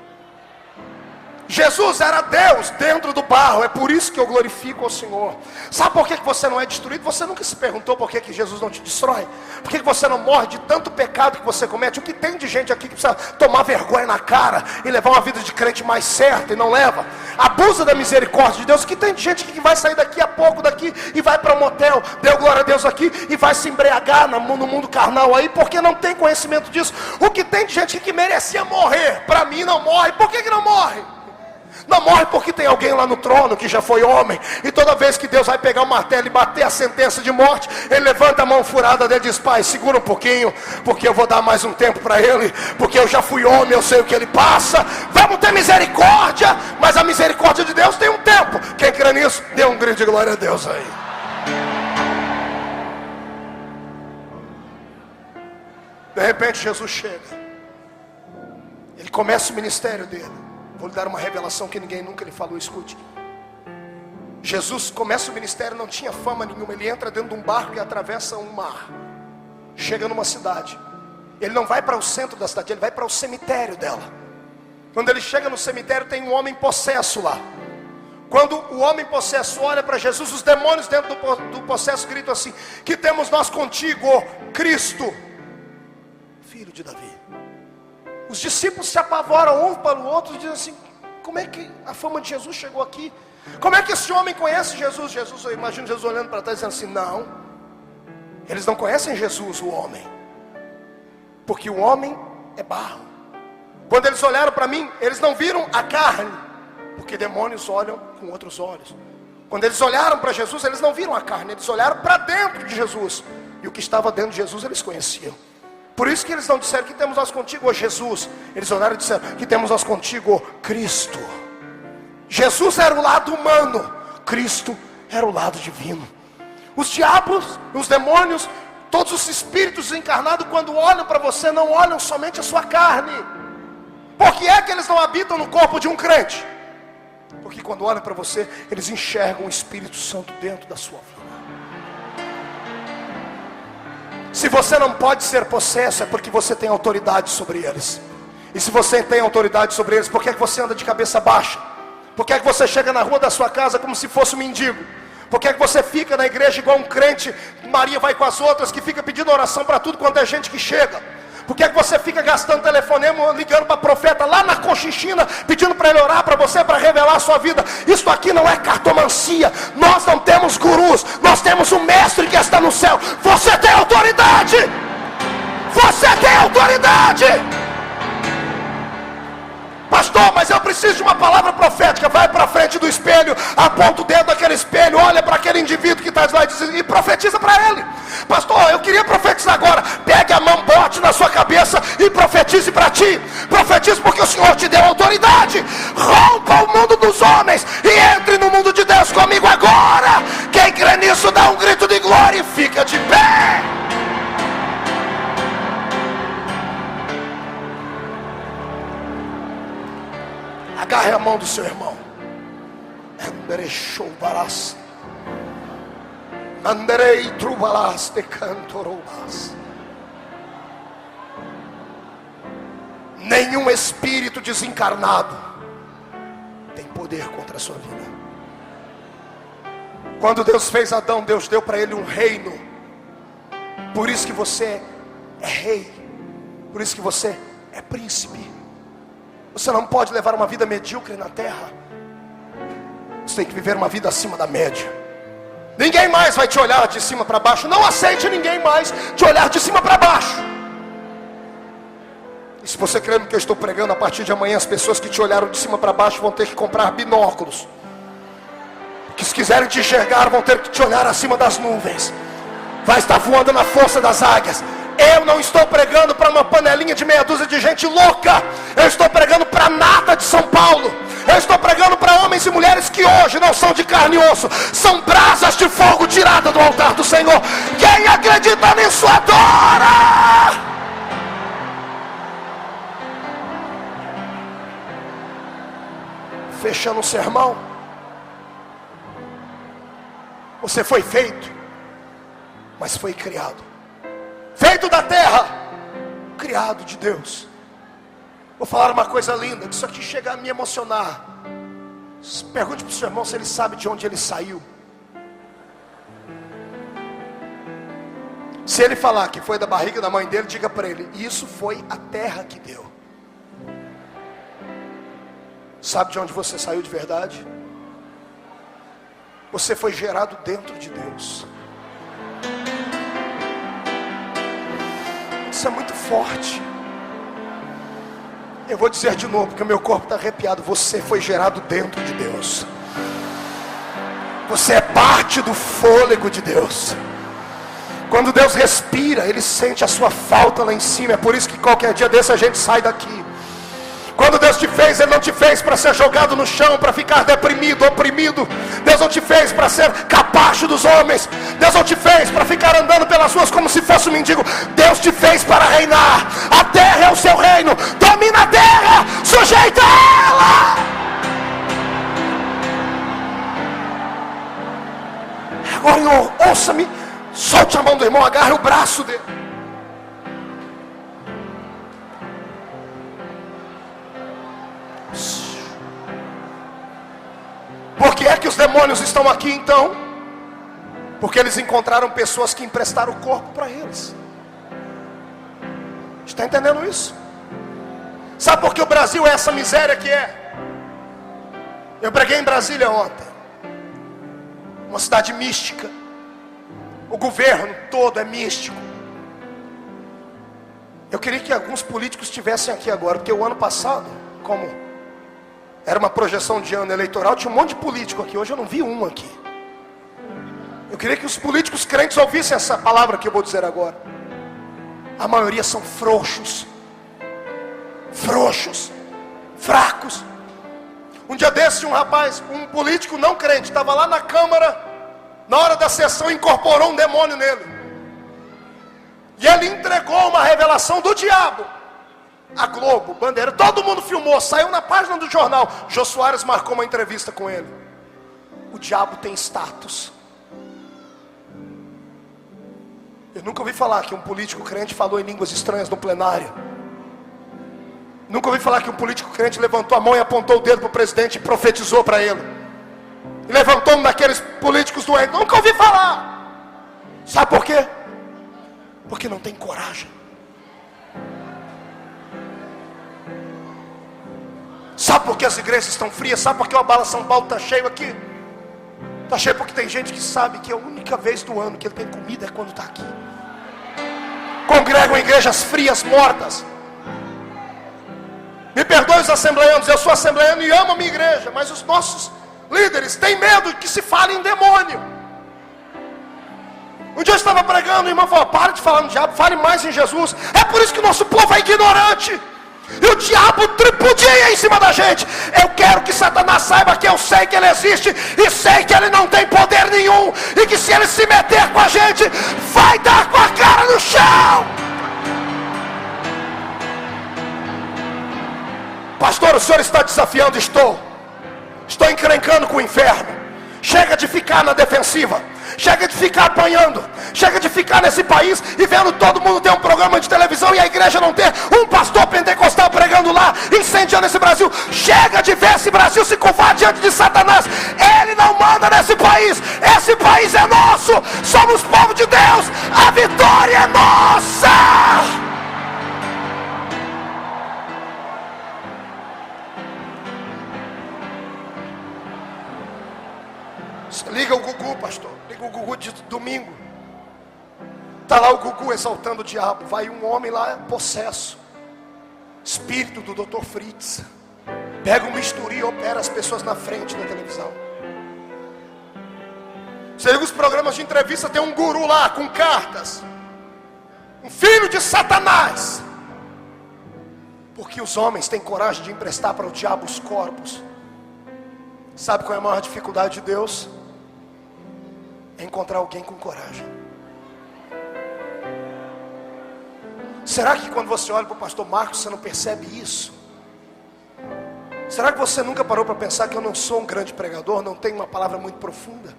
Jesus era Deus dentro do barro. É por isso que eu glorifico ao Senhor. Sabe por que você não é destruído? Você nunca se perguntou por que Jesus não te destrói? Por que você não morre de tanto pecado que você comete? O que tem de gente aqui que precisa tomar vergonha na cara e levar uma vida de crente mais certa e não leva? Abusa da misericórdia de Deus. O que tem de gente aqui que vai sair daqui a pouco daqui e vai para um motel, deu glória a Deus aqui, e vai se embriagar no mundo carnal aí, porque não tem conhecimento disso. O que tem de gente aqui que merecia morrer, para mim não morre. Por que não morre? Não morre porque tem alguém lá no trono que já foi homem. E toda vez que Deus vai pegar o martelo e bater a sentença de morte, ele levanta a mão furada dele e diz, pai, segura um pouquinho, porque eu vou dar mais um tempo para ele, porque eu já fui homem, eu sei o que ele passa. Vamos ter misericórdia. Mas a misericórdia de Deus tem um tempo. Quem crê nisso, dê um grito de glória a Deus aí. De repente Jesus chega. Ele começa o ministério dele. Vou lhe dar uma revelação que ninguém nunca lhe falou, escute. Jesus começa o ministério, não tinha fama nenhuma. Ele entra dentro de um barco e atravessa um mar. Chega numa cidade. Ele não vai para o centro da cidade, ele vai para o cemitério dela. Quando ele chega no cemitério, tem um homem possesso lá. Quando o homem possesso olha para Jesus, os demônios dentro do possesso gritam assim: que temos nós contigo, Cristo, filho de Davi. Os discípulos se apavoram um para o outro e dizem assim: como é que a fama de Jesus chegou aqui? Como é que esse homem conhece Jesus? Eu imagino Jesus olhando para trás dizendo assim: não, eles não conhecem Jesus, o homem, porque o homem é barro. Quando eles olharam para mim, eles não viram a carne, porque demônios olham com outros olhos. Quando eles olharam para Jesus, eles não viram a carne, eles olharam para dentro de Jesus, e o que estava dentro de Jesus eles conheciam. Por isso que eles não disseram: que temos nós contigo, ó Jesus. Eles olharam e disseram: que temos nós contigo, ó Cristo. Jesus era o lado humano, Cristo era o lado divino. Os diabos, os demônios, todos os espíritos encarnados, quando olham para você, não olham somente a sua carne. Por que é que eles não habitam no corpo de um crente? Porque quando olham para você, eles enxergam o Espírito Santo dentro da sua vida. Se você não pode ser possesso, é porque você tem autoridade sobre eles. E se você tem autoridade sobre eles, por que é que você anda de cabeça baixa? Por que é que você chega na rua da sua casa como se fosse um mendigo? Por que é que você fica na igreja igual um crente? Maria vai com as outras, que fica pedindo oração para tudo quanto é gente que chega. Por que é que você fica gastando telefonema, ligando para profeta lá na Cochinchina, pedindo para ele orar para você, para revelar a sua vida? Isso aqui não é cartomancia. Nós não temos gurus, nós temos um mestre que está no céu. Você tem autoridade. Você tem autoridade. Pastor, mas eu preciso de uma palavra profética. Vai para frente do espelho, aponta o dedo daquele espelho, olha para aquele indivíduo que está lá e profetiza para ele. Pastor, eu queria profetizar agora. Pegue a mão, bote na sua cabeça e profetize para ti. Profetize porque o Senhor te deu autoridade. Rompa o mundo dos homens e entre no mundo de Deus comigo agora. Quem crê nisso dá um grito de glória e fica de pé. Agarre a mão do seu irmão. Anderei trubalas de cantorobas. Nenhum espírito desencarnado tem poder contra a sua vida. Quando Deus fez Adão, Deus deu para ele um reino. Por isso que você é rei. Por isso que você é príncipe. Você não pode levar uma vida medíocre na terra. Você tem que viver uma vida acima da média. Ninguém mais vai te olhar de cima para baixo. Não aceite ninguém mais te olhar de cima para baixo. E se você crê no que eu estou pregando, a partir de amanhã as pessoas que te olharam de cima para baixo vão ter que comprar binóculos. Que se quiserem te enxergar vão ter que te olhar acima das nuvens. Vai estar voando na força das águias. Eu não estou pregando para uma panelinha de meia dúzia de gente louca. Eu estou pregando para a nata de São Paulo. Eu estou pregando para homens e mulheres que hoje não são de carne e osso. São brasas de fogo tiradas do altar do Senhor. Quem acredita nisso adora. Fechando o sermão. Você foi feito, mas foi criado. Feito da terra, criado de Deus. Vou falar uma coisa linda, que isso aqui chega a me emocionar. Pergunte para o seu irmão se ele sabe de onde ele saiu. Se ele falar que foi da barriga da mãe dele, diga para ele: isso foi a terra que deu. Sabe de onde você saiu de verdade? Você foi gerado dentro de Deus. Isso é muito forte. Eu vou dizer de novo, porque o meu corpo está arrepiado. Você foi gerado dentro de Deus. Você é parte do fôlego de Deus. Quando Deus respira, Ele sente a sua falta lá em cima. É por isso que qualquer dia desse a gente sai daqui. Quando Deus te fez, Ele não te fez para ser jogado no chão, para ficar deprimido, oprimido. Deus não te fez para ser capacho dos homens. Deus não te fez para ficar andando pelas ruas como se fosse um mendigo. Deus te fez para reinar. A terra é o seu reino. Domina a terra, sujeita ela. Agora ouça-me, solte a mão do irmão, agarre o braço dele. Por que é que os demônios estão aqui então? Porque eles encontraram pessoas que emprestaram o corpo para eles. Está entendendo isso? Sabe por que o Brasil é essa miséria que é? Eu preguei em Brasília ontem. Uma cidade mística. O governo todo é místico. Eu queria que alguns políticos estivessem aqui agora, porque o ano passado, como era uma projeção de ano eleitoral, tinha um monte de político aqui. Hoje eu não vi um aqui. Eu queria que os políticos crentes ouvissem essa palavra que eu vou dizer agora. A maioria são frouxos. Frouxos. Fracos. Um dia desse, um político não crente, estava lá na Câmara, na hora da sessão, incorporou um demônio nele. E ele entregou uma revelação do diabo. A Globo, Bandeira, todo mundo filmou, saiu na página do jornal. Jô Soares marcou uma entrevista com ele. O diabo tem status. Eu nunca ouvi falar que um político crente falou em línguas estranhas no plenário. Nunca ouvi falar que um político crente levantou a mão e apontou o dedo para o presidente e profetizou para ele. E levantou um daqueles políticos doentes. Nunca ouvi falar. Sabe por quê? Porque não tem coragem. Sabe por que as igrejas estão frias? Sabe por que o Abala São Paulo está cheio aqui? Está cheio porque tem gente que sabe que a única vez do ano que ele tem comida é quando está aqui. Congregam em igrejas frias, mortas. Me perdoe os assembleanos, eu sou assembleano e amo a minha igreja, mas os nossos líderes têm medo que se fale em demônio. Um dia eu estava pregando, o irmão falou: para de falar no diabo, fale mais em Jesus. É por isso que o nosso povo é ignorante. E o diabo tripudia em cima da gente. Eu quero que Satanás saiba que eu sei que ele existe e sei que ele não tem poder nenhum, e que se ele se meter com a gente, vai dar com a cara no chão. Pastor, o senhor está desafiando? Estou encrencando com o inferno. Chega de ficar na defensiva. Chega de ficar apanhando. Chega de ficar nesse país e vendo todo mundo ter um programa de televisão e a igreja não ter um pastor pentecostal pregando lá, incendiando esse Brasil. Chega de ver esse Brasil se curvar diante de Satanás. Ele não manda nesse país. Esse país é nosso. Somos povo de Deus. A vitória é nossa. Liga o Gugu, pastor. Liga o Gugu de domingo. Está lá o Gugu exaltando o diabo. Vai um homem lá, possesso. Espírito do Dr. Fritz. Pega um bisturi e opera as pessoas na frente da televisão. Você liga os programas de entrevista, tem um guru lá com cartas. Um filho de Satanás. Porque os homens têm coragem de emprestar para o diabo os corpos. Sabe qual é a maior dificuldade de Deus? É encontrar alguém com coragem. Será que quando você olha para o pastor Marcos, você não percebe isso? Será que você nunca parou para pensar que eu não sou um grande pregador, não tenho uma palavra muito profunda?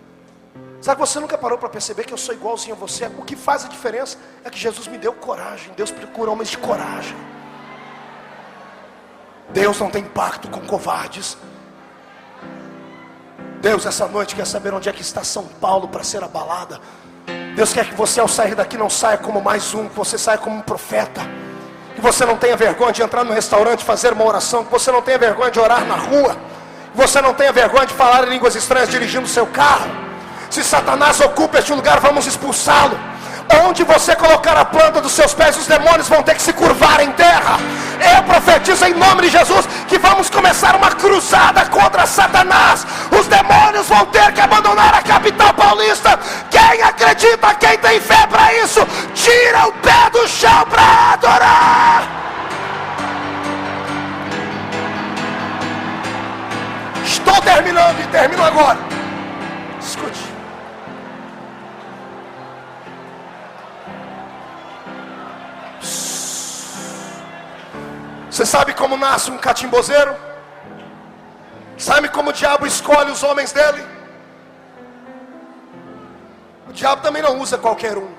Será que você nunca parou para perceber que eu sou igualzinho a você? O que faz a diferença é que Jesus me deu coragem. Deus procura homens de coragem. Deus não tem pacto com covardes. Deus essa noite quer saber onde é que está São Paulo para ser abalada. Deus quer que você ao sair daqui não saia como mais um, que você saia como um profeta. Que você não tenha vergonha de entrar no restaurante, fazer uma oração. Que você não tenha vergonha de orar na rua. Que você não tenha vergonha de falar em línguas estranhas dirigindo o seu carro. Se Satanás ocupa este lugar, vamos expulsá-lo. Onde você colocar a planta dos seus pés, os demônios vão ter que se curvar em terra. Eu profetizo em nome de Jesus que vamos começar uma cruzada contra Satanás. Os demônios vão ter que abandonar a capital paulista. Quem acredita, quem tem fé para isso, tira o pé do chão para adorar. Estou terminando e termino agora. Escute. Você sabe como nasce um catimbozeiro? Sabe como o diabo escolhe os homens dele? O diabo também não usa qualquer um.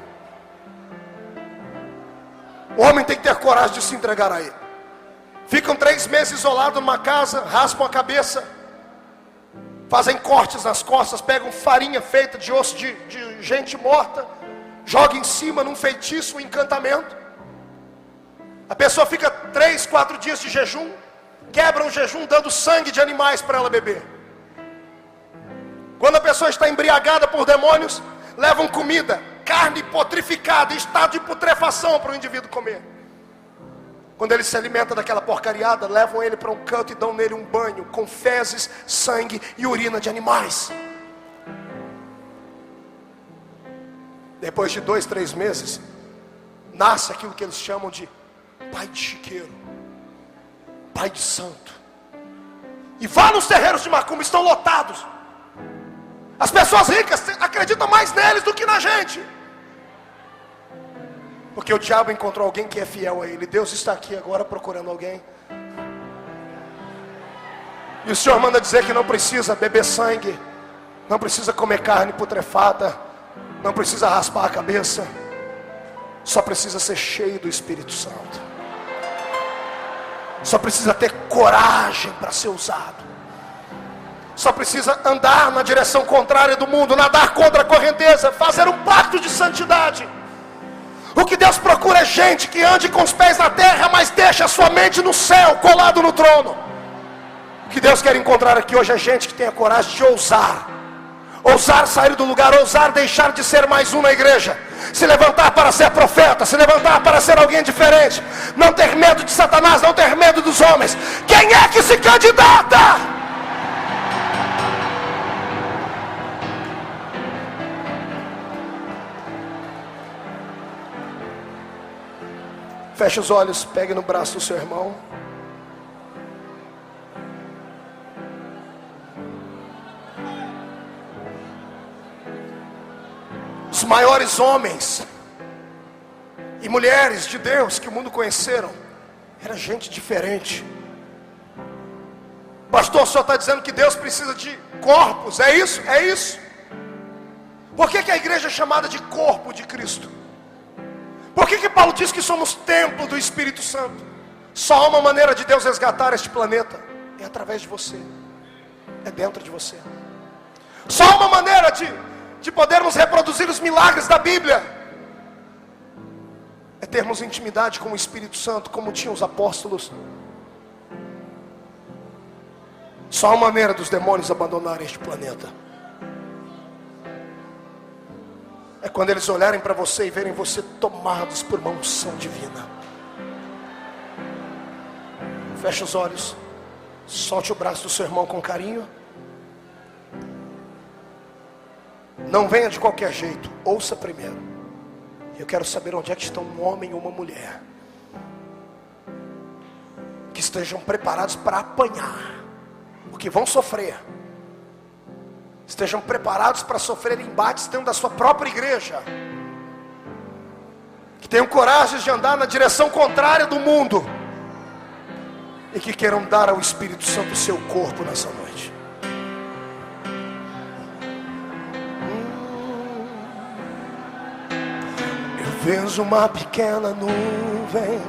O homem tem que ter coragem de se entregar a ele. Ficam 3 meses isolados numa casa, raspam a cabeça, fazem cortes nas costas, pegam farinha feita de osso de gente morta, jogam em cima num feitiço, um encantamento. A pessoa fica 3, 4 dias de jejum, quebra o jejum dando sangue de animais para ela beber. Quando a pessoa está embriagada por demônios, levam comida, carne potrificada, em estado de putrefação para o indivíduo comer. Quando ele se alimenta daquela porcariada, levam ele para um canto e dão nele um banho com fezes, sangue e urina de animais. Depois de 2, 3 meses, nasce aquilo que eles chamam de pai de chiqueiro, pai de santo. E vá nos terreiros de macumba, estão lotados. As pessoas ricas acreditam mais neles do que na gente, porque o diabo encontrou alguém que é fiel a ele. Deus está aqui agora procurando alguém. E o Senhor manda dizer que não precisa beber sangue, não precisa comer carne putrefada, não precisa raspar a cabeça, só precisa ser cheio do Espírito Santo. Só precisa ter coragem para ser usado. Só precisa andar na direção contrária do mundo, nadar contra a correnteza, fazer um pacto de santidade. O que Deus procura é gente que ande com os pés na terra, mas deixa a sua mente no céu, colado no trono. O que Deus quer encontrar aqui hoje é gente que tenha coragem de ousar. Ousar sair do lugar, ousar deixar de ser mais um na igreja. Se levantar para ser profeta, se levantar para ser alguém diferente. Não ter medo de Satanás, não ter medo dos homens. Quem é que se candidata? Feche os olhos, pegue no braço do seu irmão. Os maiores homens e mulheres de Deus que o mundo conheceram era gente diferente. Pastor, o senhor está dizendo que Deus precisa de corpos, é isso? É isso. Por que a igreja é chamada de corpo de Cristo? Por que Paulo diz que somos templo do Espírito Santo? Só há uma maneira de Deus resgatar este planeta, é através de você, é dentro de você. Só há uma maneira de podermos reproduzir os milagres da Bíblia, é termos intimidade com o Espírito Santo, como tinham os apóstolos. Só há uma maneira dos demônios abandonarem este planeta, quando eles olharem para você e verem você tomados por uma unção divina. Feche os olhos. Solte o braço do seu irmão com carinho. Não venha de qualquer jeito. Ouça primeiro. Eu quero saber onde é que estão um homem e uma mulher que estejam preparados para apanhar, porque vão sofrer. Estejam preparados para sofrer embates dentro da sua própria igreja. Que tenham coragem de andar na direção contrária do mundo. E que queiram dar ao Espírito Santo o seu corpo nessa noite. Eu vejo uma pequena nuvem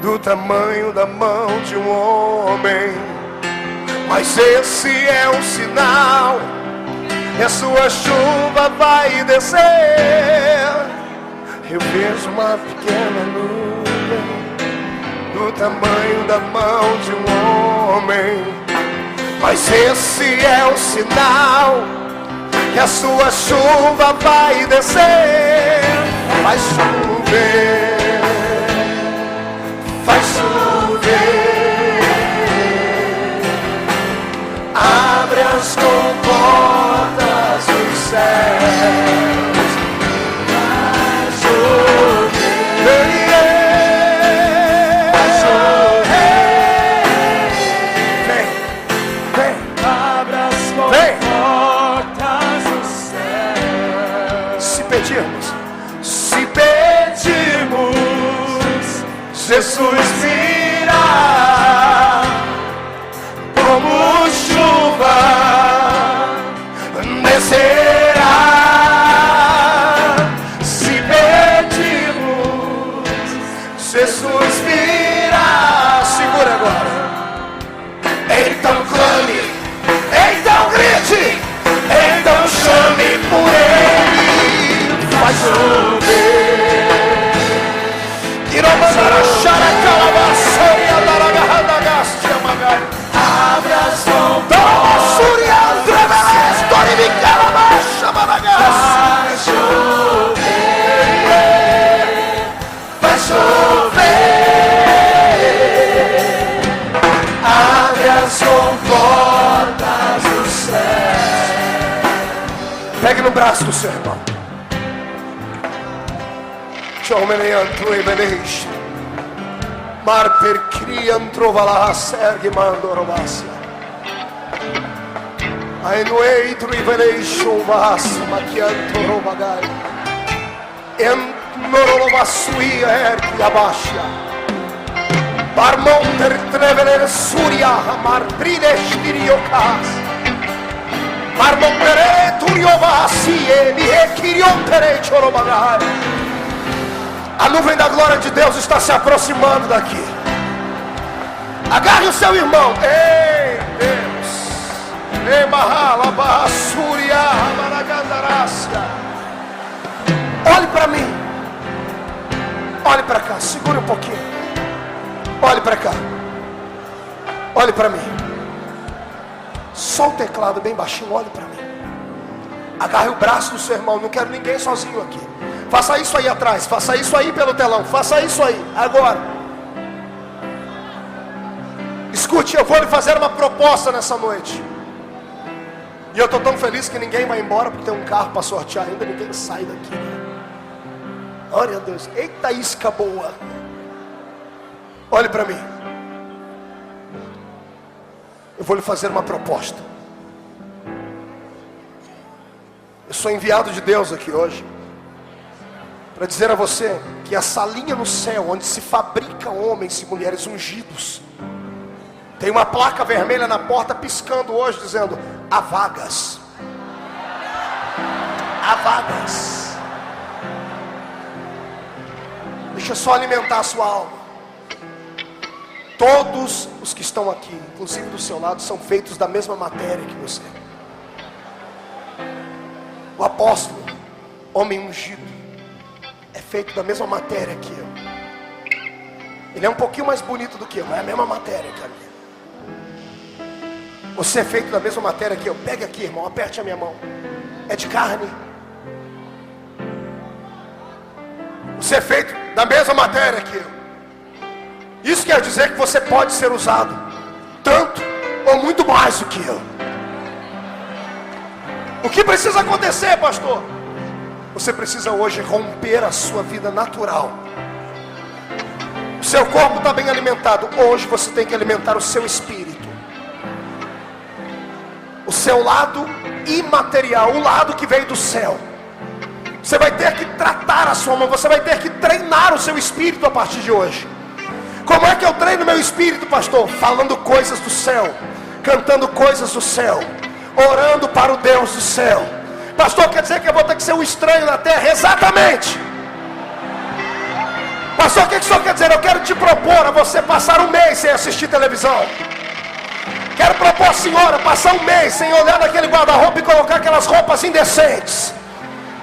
do tamanho da mão de um homem, mas esse é um sinal, e a sua chuva vai descer. Eu vejo uma pequena nuvem do tamanho da mão de um homem, mas esse é o sinal, que a sua chuva vai descer. Vai chover, vai chover. Abre as comportas dos céus. Vai chover. Se pedirmos, Jesus virá como chuva, descerá. Se pedirmos, Jesus virá. Segura agora. Então clame, então grite, então chame por Ele. Vai chover. Abra as comportas. Vai chover. Vai chover. Abre as comportas do céu. Pegue no braço do seu irmão. Marper criam trovala sergi mandorovasia. Ai noei trivelation vas makianto rovagai. En norovasuia erki abashia. Barmonter treveler suria mar brides diriokas. Marmontere turiovasie mi ekiriontere chorovagai. A nuvem da glória de Deus está se aproximando daqui. Agarre o seu irmão. Ei, Deus. Ei, Mahala, Bahasuria, Maragandarácia. Olhe para mim. Olhe para cá. Segure um pouquinho. Olhe para cá. Olhe para mim. Só o teclado bem baixinho. Olhe para mim. Agarre o braço do seu irmão. Não quero ninguém sozinho aqui. Faça isso aí atrás, faça isso aí pelo telão, faça isso aí, agora. Escute, eu vou lhe fazer uma proposta nessa noite. E eu estou tão feliz que ninguém vai embora, porque tem um carro para sortear ainda, ninguém sai daqui. Glória a Deus, eita isca boa. Olhe para mim. Eu vou lhe fazer uma proposta. Eu sou enviado de Deus aqui hoje para dizer a você que a salinha no céu, onde se fabricam homens e mulheres ungidos, tem uma placa vermelha na porta piscando hoje, dizendo: há vagas. Há vagas. Deixa eu só alimentar a sua alma. Todos os que estão aqui, inclusive do seu lado, são feitos da mesma matéria que você. O apóstolo, homem ungido, é feito da mesma matéria que eu. Ele é um pouquinho mais bonito do que eu, mas é a mesma matéria que a minha. Você é feito da mesma matéria que eu. Pegue aqui, irmão, aperte a minha mão. É de carne. Ser feito da mesma matéria que eu. Isso quer dizer que você pode ser usado tanto ou muito mais do que eu. O que precisa acontecer, pastor? Você precisa hoje romper a sua vida natural. O seu corpo está bem alimentado. Hoje você tem que alimentar o seu espírito, o seu lado imaterial, o lado que veio do céu. Você vai ter que tratar a sua mão. Você vai ter que treinar o seu espírito a partir de hoje. Como é que eu treino meu espírito, pastor? Falando coisas do céu, cantando coisas do céu, orando para o Deus do céu. Pastor, quer dizer que eu vou ter que ser um estranho na terra? Exatamente. Pastor, o que o senhor quer dizer? Eu quero te propor a você passar um mês sem assistir televisão. Quero propor a senhora passar um mês sem olhar naquele guarda-roupa e colocar aquelas roupas indecentes.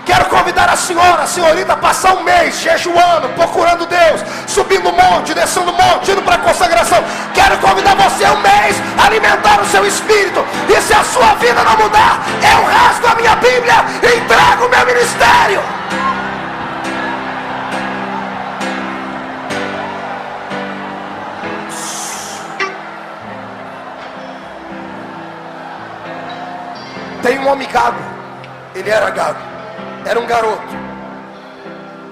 Quero convidar a senhorita a passar um mês jejuando, procurando Deus, subindo o monte, descendo o monte, indo para a consagração. Quero convidar você um mês a alimentar o seu espírito. E se a sua vida não mudar, eu rasgo a minha Bíblia e entrego o meu ministério. Tem um homem gago. Ele era gago. Era um garoto.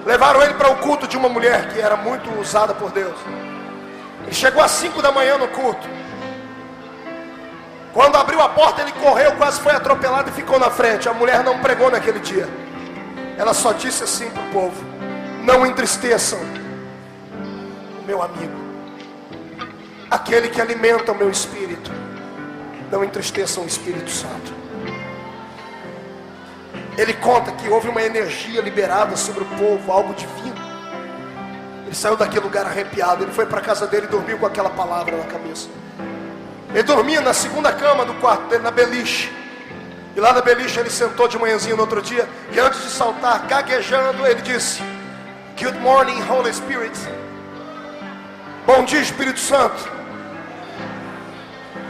Levaram ele para o culto de uma mulher que era muito usada por Deus. Ele chegou às 5 da manhã no culto. Quando abriu a porta, ele correu, quase foi atropelado e ficou na frente. A mulher não pregou naquele dia. Ela só disse assim para o povo: não entristeçam o meu amigo, aquele que alimenta o meu espírito. Não entristeçam o Espírito Santo. Ele conta que houve uma energia liberada sobre o povo, algo divino. Ele saiu daquele lugar arrepiado. Ele foi para a casa dele e dormiu com aquela palavra na cabeça. Ele dormia na segunda cama do quarto dele, na beliche. E lá na beliche ele sentou de manhãzinha no outro dia. E antes de saltar, gaguejando, ele disse: Good morning, Holy Spirit. Bom dia, Espírito Santo.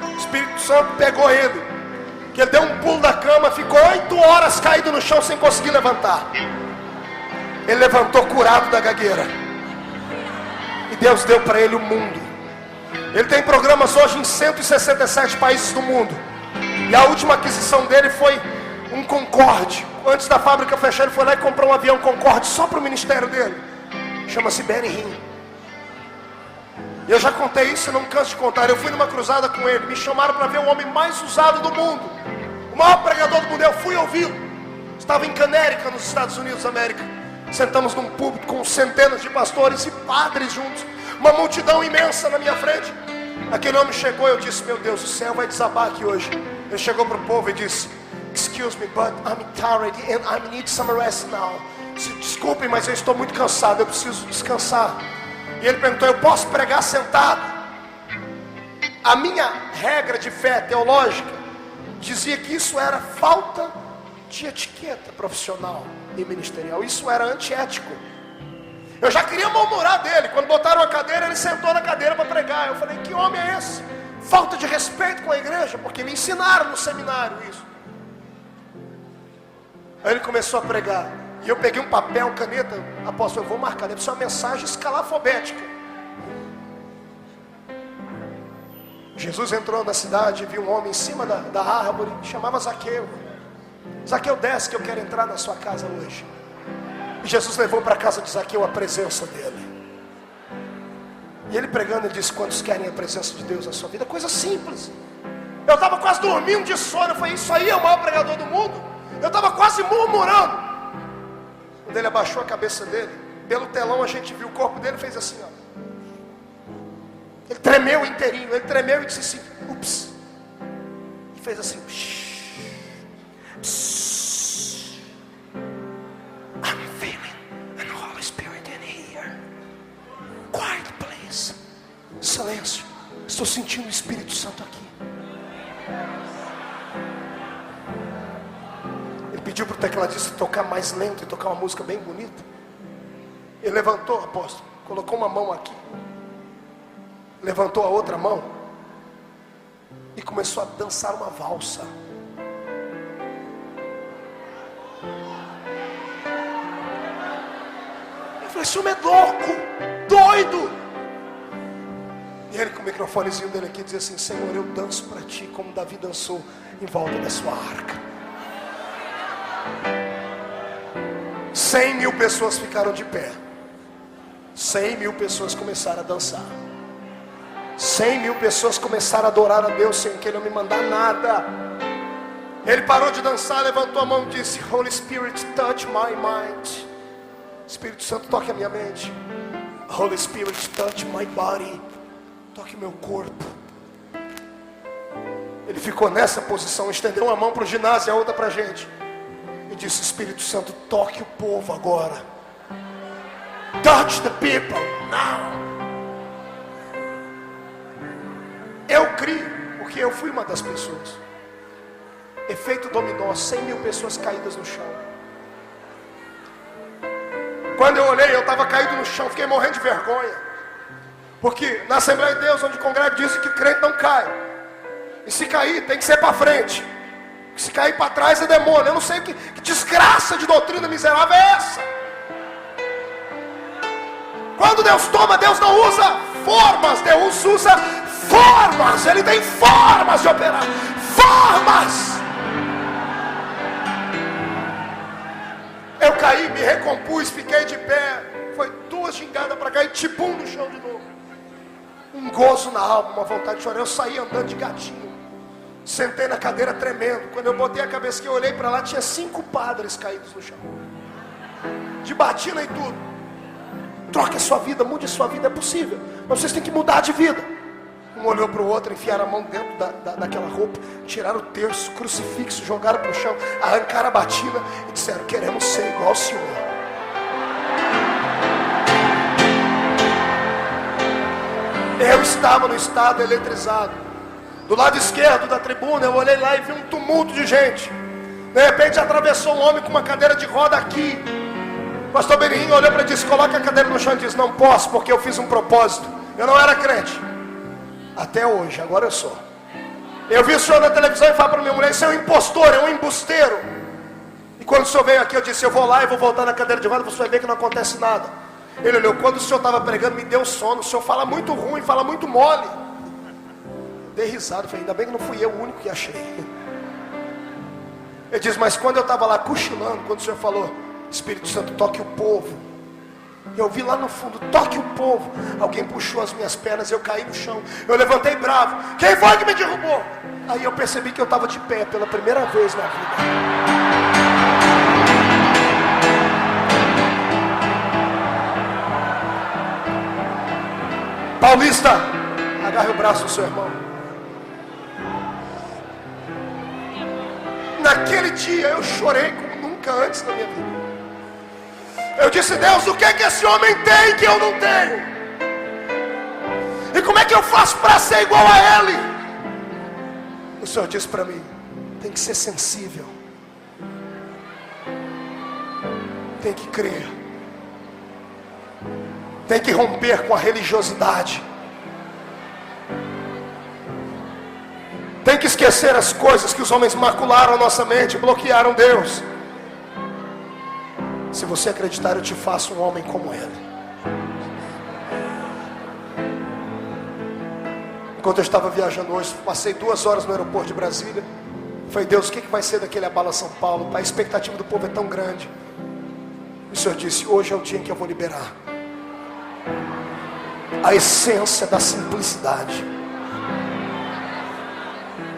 O Espírito Santo pegou ele, que ele deu um pulo da cama, ficou 8 horas caído no chão sem conseguir levantar. Ele levantou curado da gagueira. E Deus deu para ele o mundo. Ele tem programas hoje em 167 países do mundo. E a última aquisição dele foi um Concorde. Antes da fábrica fechar, ele foi lá e comprou um avião Concorde só para o ministério dele. Chama-se Benny Hinn. Eu já contei isso, eu não canso de contar. Eu fui numa cruzada com ele. Me chamaram para ver o homem mais usado do mundo, o maior pregador do mundo. Eu fui ouvi-lo. Estava em Canérica, nos Estados Unidos da América. Sentamos num púlpito com centenas de pastores e padres juntos. Uma multidão imensa na minha frente. Aquele homem chegou e eu disse: meu Deus, o céu vai desabar aqui hoje. Ele chegou para o povo e disse: Excuse me, but I'm tired and I need some rest now. Desculpem, mas eu estou muito cansado, eu preciso descansar. E ele perguntou: eu posso pregar sentado? A minha regra de fé teológica dizia que isso era falta de etiqueta profissional e ministerial. Isso era antiético. Eu já queria murmurar dele. Quando botaram a cadeira, ele sentou na cadeira para pregar. Eu falei: que homem é esse? Falta de respeito com a igreja, porque me ensinaram no seminário isso. Aí ele começou a pregar. E eu peguei um papel, caneta, apóstolo, eu vou marcar, deve ser uma mensagem escalafobética. Jesus entrou na cidade e viu um homem em cima da árvore, chamava Zaqueu. Zaqueu, desce que eu quero entrar na sua casa hoje. E Jesus levou para a casa de Zaqueu a presença dele. E ele pregando, ele disse: quantos querem a presença de Deus na sua vida? Coisa simples. Eu estava quase dormindo de sono. Eu falei: isso aí é o maior pregador do mundo. Eu estava quase murmurando. Quando ele abaixou a cabeça dele, pelo telão a gente viu o corpo dele, fez assim, ó. Ele tremeu inteirinho. Ele tremeu e disse assim: ups. E fez assim: psh, psh. I'm feeling the Holy Spirit in here. Quiet, please. Silêncio. Estou sentindo o Espírito Santo aqui. Ele pediu para o tecladista tocar mais lento e tocar uma música bem bonita. Ele levantou, apóstolo, colocou uma mão aqui, levantou a outra mão e começou a dançar uma valsa. Eu falei, esse homem é louco, doido. E ele com o microfonezinho dele aqui dizia assim: Senhor, eu danço para ti como Davi dançou em volta da sua arca. 100.000 pessoas ficaram de pé. 100.000 pessoas começaram a dançar. 100.000 pessoas começaram a adorar a Deus sem que Ele não me mandar nada. Ele parou de dançar, levantou a mão e disse: Holy Spirit, touch my mind. Espírito Santo, toque a minha mente. Holy Spirit, touch my body. Toque meu corpo. Ele ficou nessa posição, estendeu uma mão para o ginásio e a outra para a gente, e disse: Espírito Santo, toque o povo agora. Touch the people now. Eu crio, porque eu fui uma das pessoas. Efeito dominó, 100.000 pessoas caídas no chão. Quando eu olhei, eu estava caído no chão, fiquei morrendo de vergonha. Porque na Assembleia de Deus, onde o congrego disse que o crente não cai. E se cair, tem que ser para frente. Se cair para trás é demônio. Eu não sei que desgraça de doutrina miserável é essa. Quando Deus toma, Deus não usa formas, Deus usa formas. Ele tem formas de operar. Formas. Eu caí, me recompus, fiquei de pé. Foi 2 gingadas para cair, tibum no chão de novo. Um gozo na alma, uma vontade de chorar. Eu saí andando de gatinho. Sentei na cadeira tremendo. Quando eu botei a cabeça que eu olhei para lá, tinha 5 padres caídos no chão. De batina e tudo. Troque a sua vida, mude a sua vida, é possível. Mas vocês têm que mudar de vida. Um olhou para o outro, enfiaram a mão dentro daquela roupa, tiraram o terço, crucifixo, jogaram para o chão, arrancaram a batina e disseram: queremos ser igual ao Senhor. Eu estava no estado eletrizado. Do lado esquerdo da tribuna, eu olhei lá e vi um tumulto de gente. De repente atravessou um homem com uma cadeira de roda aqui. O pastor Benihim olhou para ele e disse: coloque a cadeira no chão. E disse: não posso, porque eu fiz um propósito. Eu não era crente. Até hoje, agora eu sou. Eu vi o senhor na televisão e falo para minha mulher: isso é um impostor, é um embusteiro. E quando o senhor veio aqui, eu disse: eu vou lá e vou voltar na cadeira de roda, você vai ver que não acontece nada. Ele olhou: quando o senhor estava pregando, me deu sono. O senhor fala muito ruim, fala muito mole. Dei risada, falei: ainda bem que não fui eu o único que achei. Ele diz: mas quando eu estava lá cochilando, quando o senhor falou: Espírito Santo, toque o povo, eu vi lá no fundo: toque o povo. Alguém puxou as minhas pernas, eu caí no chão. Eu levantei bravo: quem foi que me derrubou? Aí eu percebi que eu estava de pé pela primeira vez na vida. Paulista, agarre o braço do seu irmão. Naquele dia eu chorei como nunca antes na minha vida. Eu disse: Deus, o que é que esse homem tem que eu não tenho? E como é que eu faço para ser igual a ele? O Senhor disse para mim: tem que ser sensível, tem que crer, tem que romper com a religiosidade, tem que esquecer as coisas que os homens macularam a nossa mente, bloquearam Deus. Se você acreditar, eu te faço um homem como ele. Enquanto eu estava viajando hoje, passei 2 horas no aeroporto de Brasília. Falei: Deus, o que vai ser daquele Abala São Paulo? A expectativa do povo é tão grande. E o Senhor disse: hoje é o dia em que eu vou liberar a essência da simplicidade.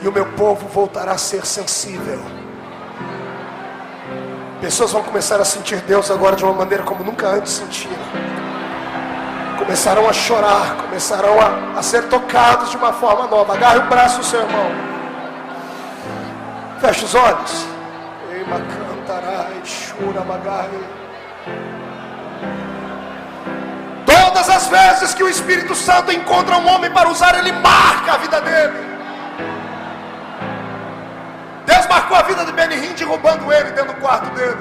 E o meu povo voltará a ser sensível. Pessoas vão começar a sentir Deus agora de uma maneira como nunca antes sentiram. Começarão a chorar, começarão a ser tocados de uma forma nova. Agarre o braço do seu irmão. Feche os olhos. Todas as vezes que o Espírito Santo encontra um homem para usar, ele marca a vida dele. Deus marcou a vida de Benihim derrubando ele dentro do quarto dele.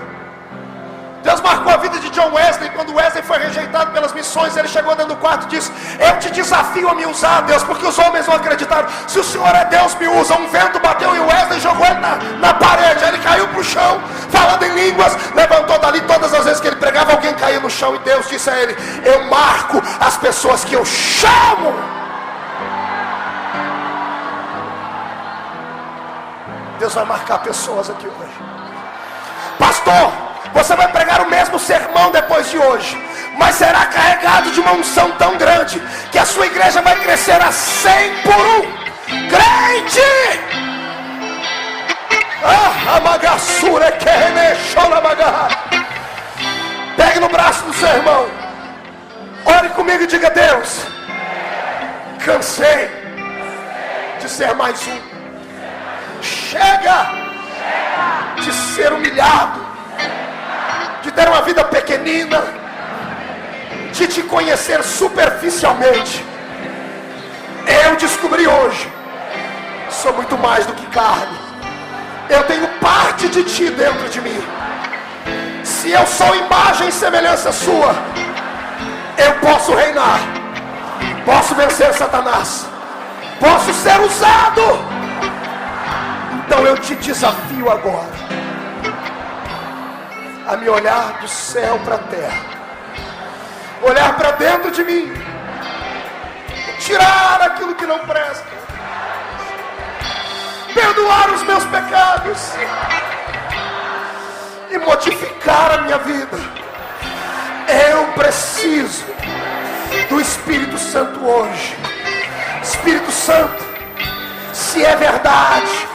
Deus marcou a vida de John Wesley. Quando Wesley foi rejeitado pelas missões, ele chegou dentro do quarto e disse: eu te desafio a me usar, Deus, porque os homens não acreditaram. Se o Senhor é Deus, me usa. Um vento bateu e o Wesley jogou ele na parede. Aí ele caiu para o chão, falando em línguas. Levantou dali, todas as vezes que ele pregava, alguém caía no no chão, e Deus disse a ele: eu marco as pessoas que eu chamo. Deus vai marcar pessoas aqui hoje. Pastor, você vai pregar o mesmo sermão depois de hoje, mas será carregado de uma unção tão grande que a sua igreja vai crescer a 100 por 1. Crente! Pegue no braço do seu irmão, ore comigo e diga: Deus, cansei de ser mais um. Chega de ser humilhado, de ter uma vida pequenina, de te conhecer superficialmente. Eu descobri hoje, sou muito mais do que carne. Eu tenho parte de ti dentro de mim. Se eu sou imagem e semelhança sua, eu posso reinar, posso vencer Satanás, posso ser usado. Então eu te desafio agora a me olhar do céu para a terra, olhar para dentro de mim, tirar aquilo que não presta, perdoar os meus pecados e modificar a minha vida. Eu preciso do Espírito Santo hoje. Espírito Santo, se é verdade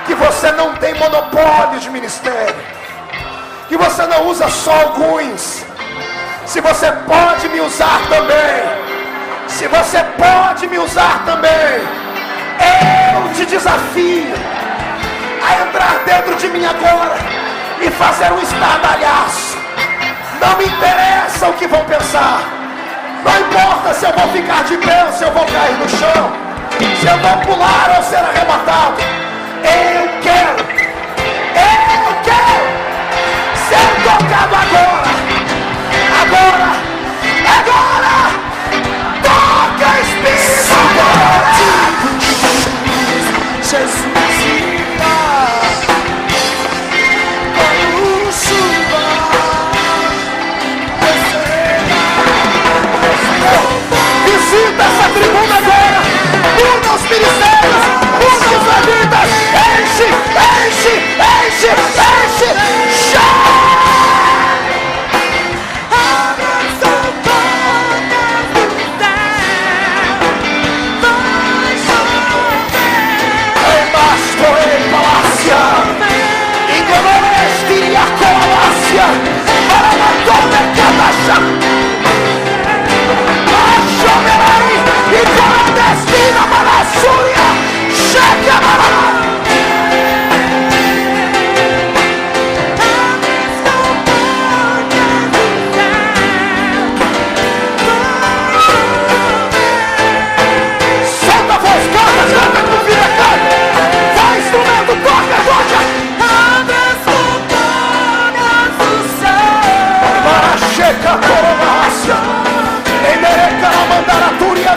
que você não tem monopólio de ministério, que você não usa só alguns, se você pode me usar também, se você pode me usar também, eu te desafio a entrar dentro de mim agora e fazer um estardalhaço. Não me interessa o que vão pensar, não importa se eu vou ficar de pé ou se eu vou cair no chão, se eu vou pular ou ser arrebatado. Eu quero ser tocado agora. Toca, Espírito agora. Jesus irá como chuva, visita essa tribuna agora, una os ministérios, una os levitas, enche, Checa, coronácia, em Mereca, mandar a Turia,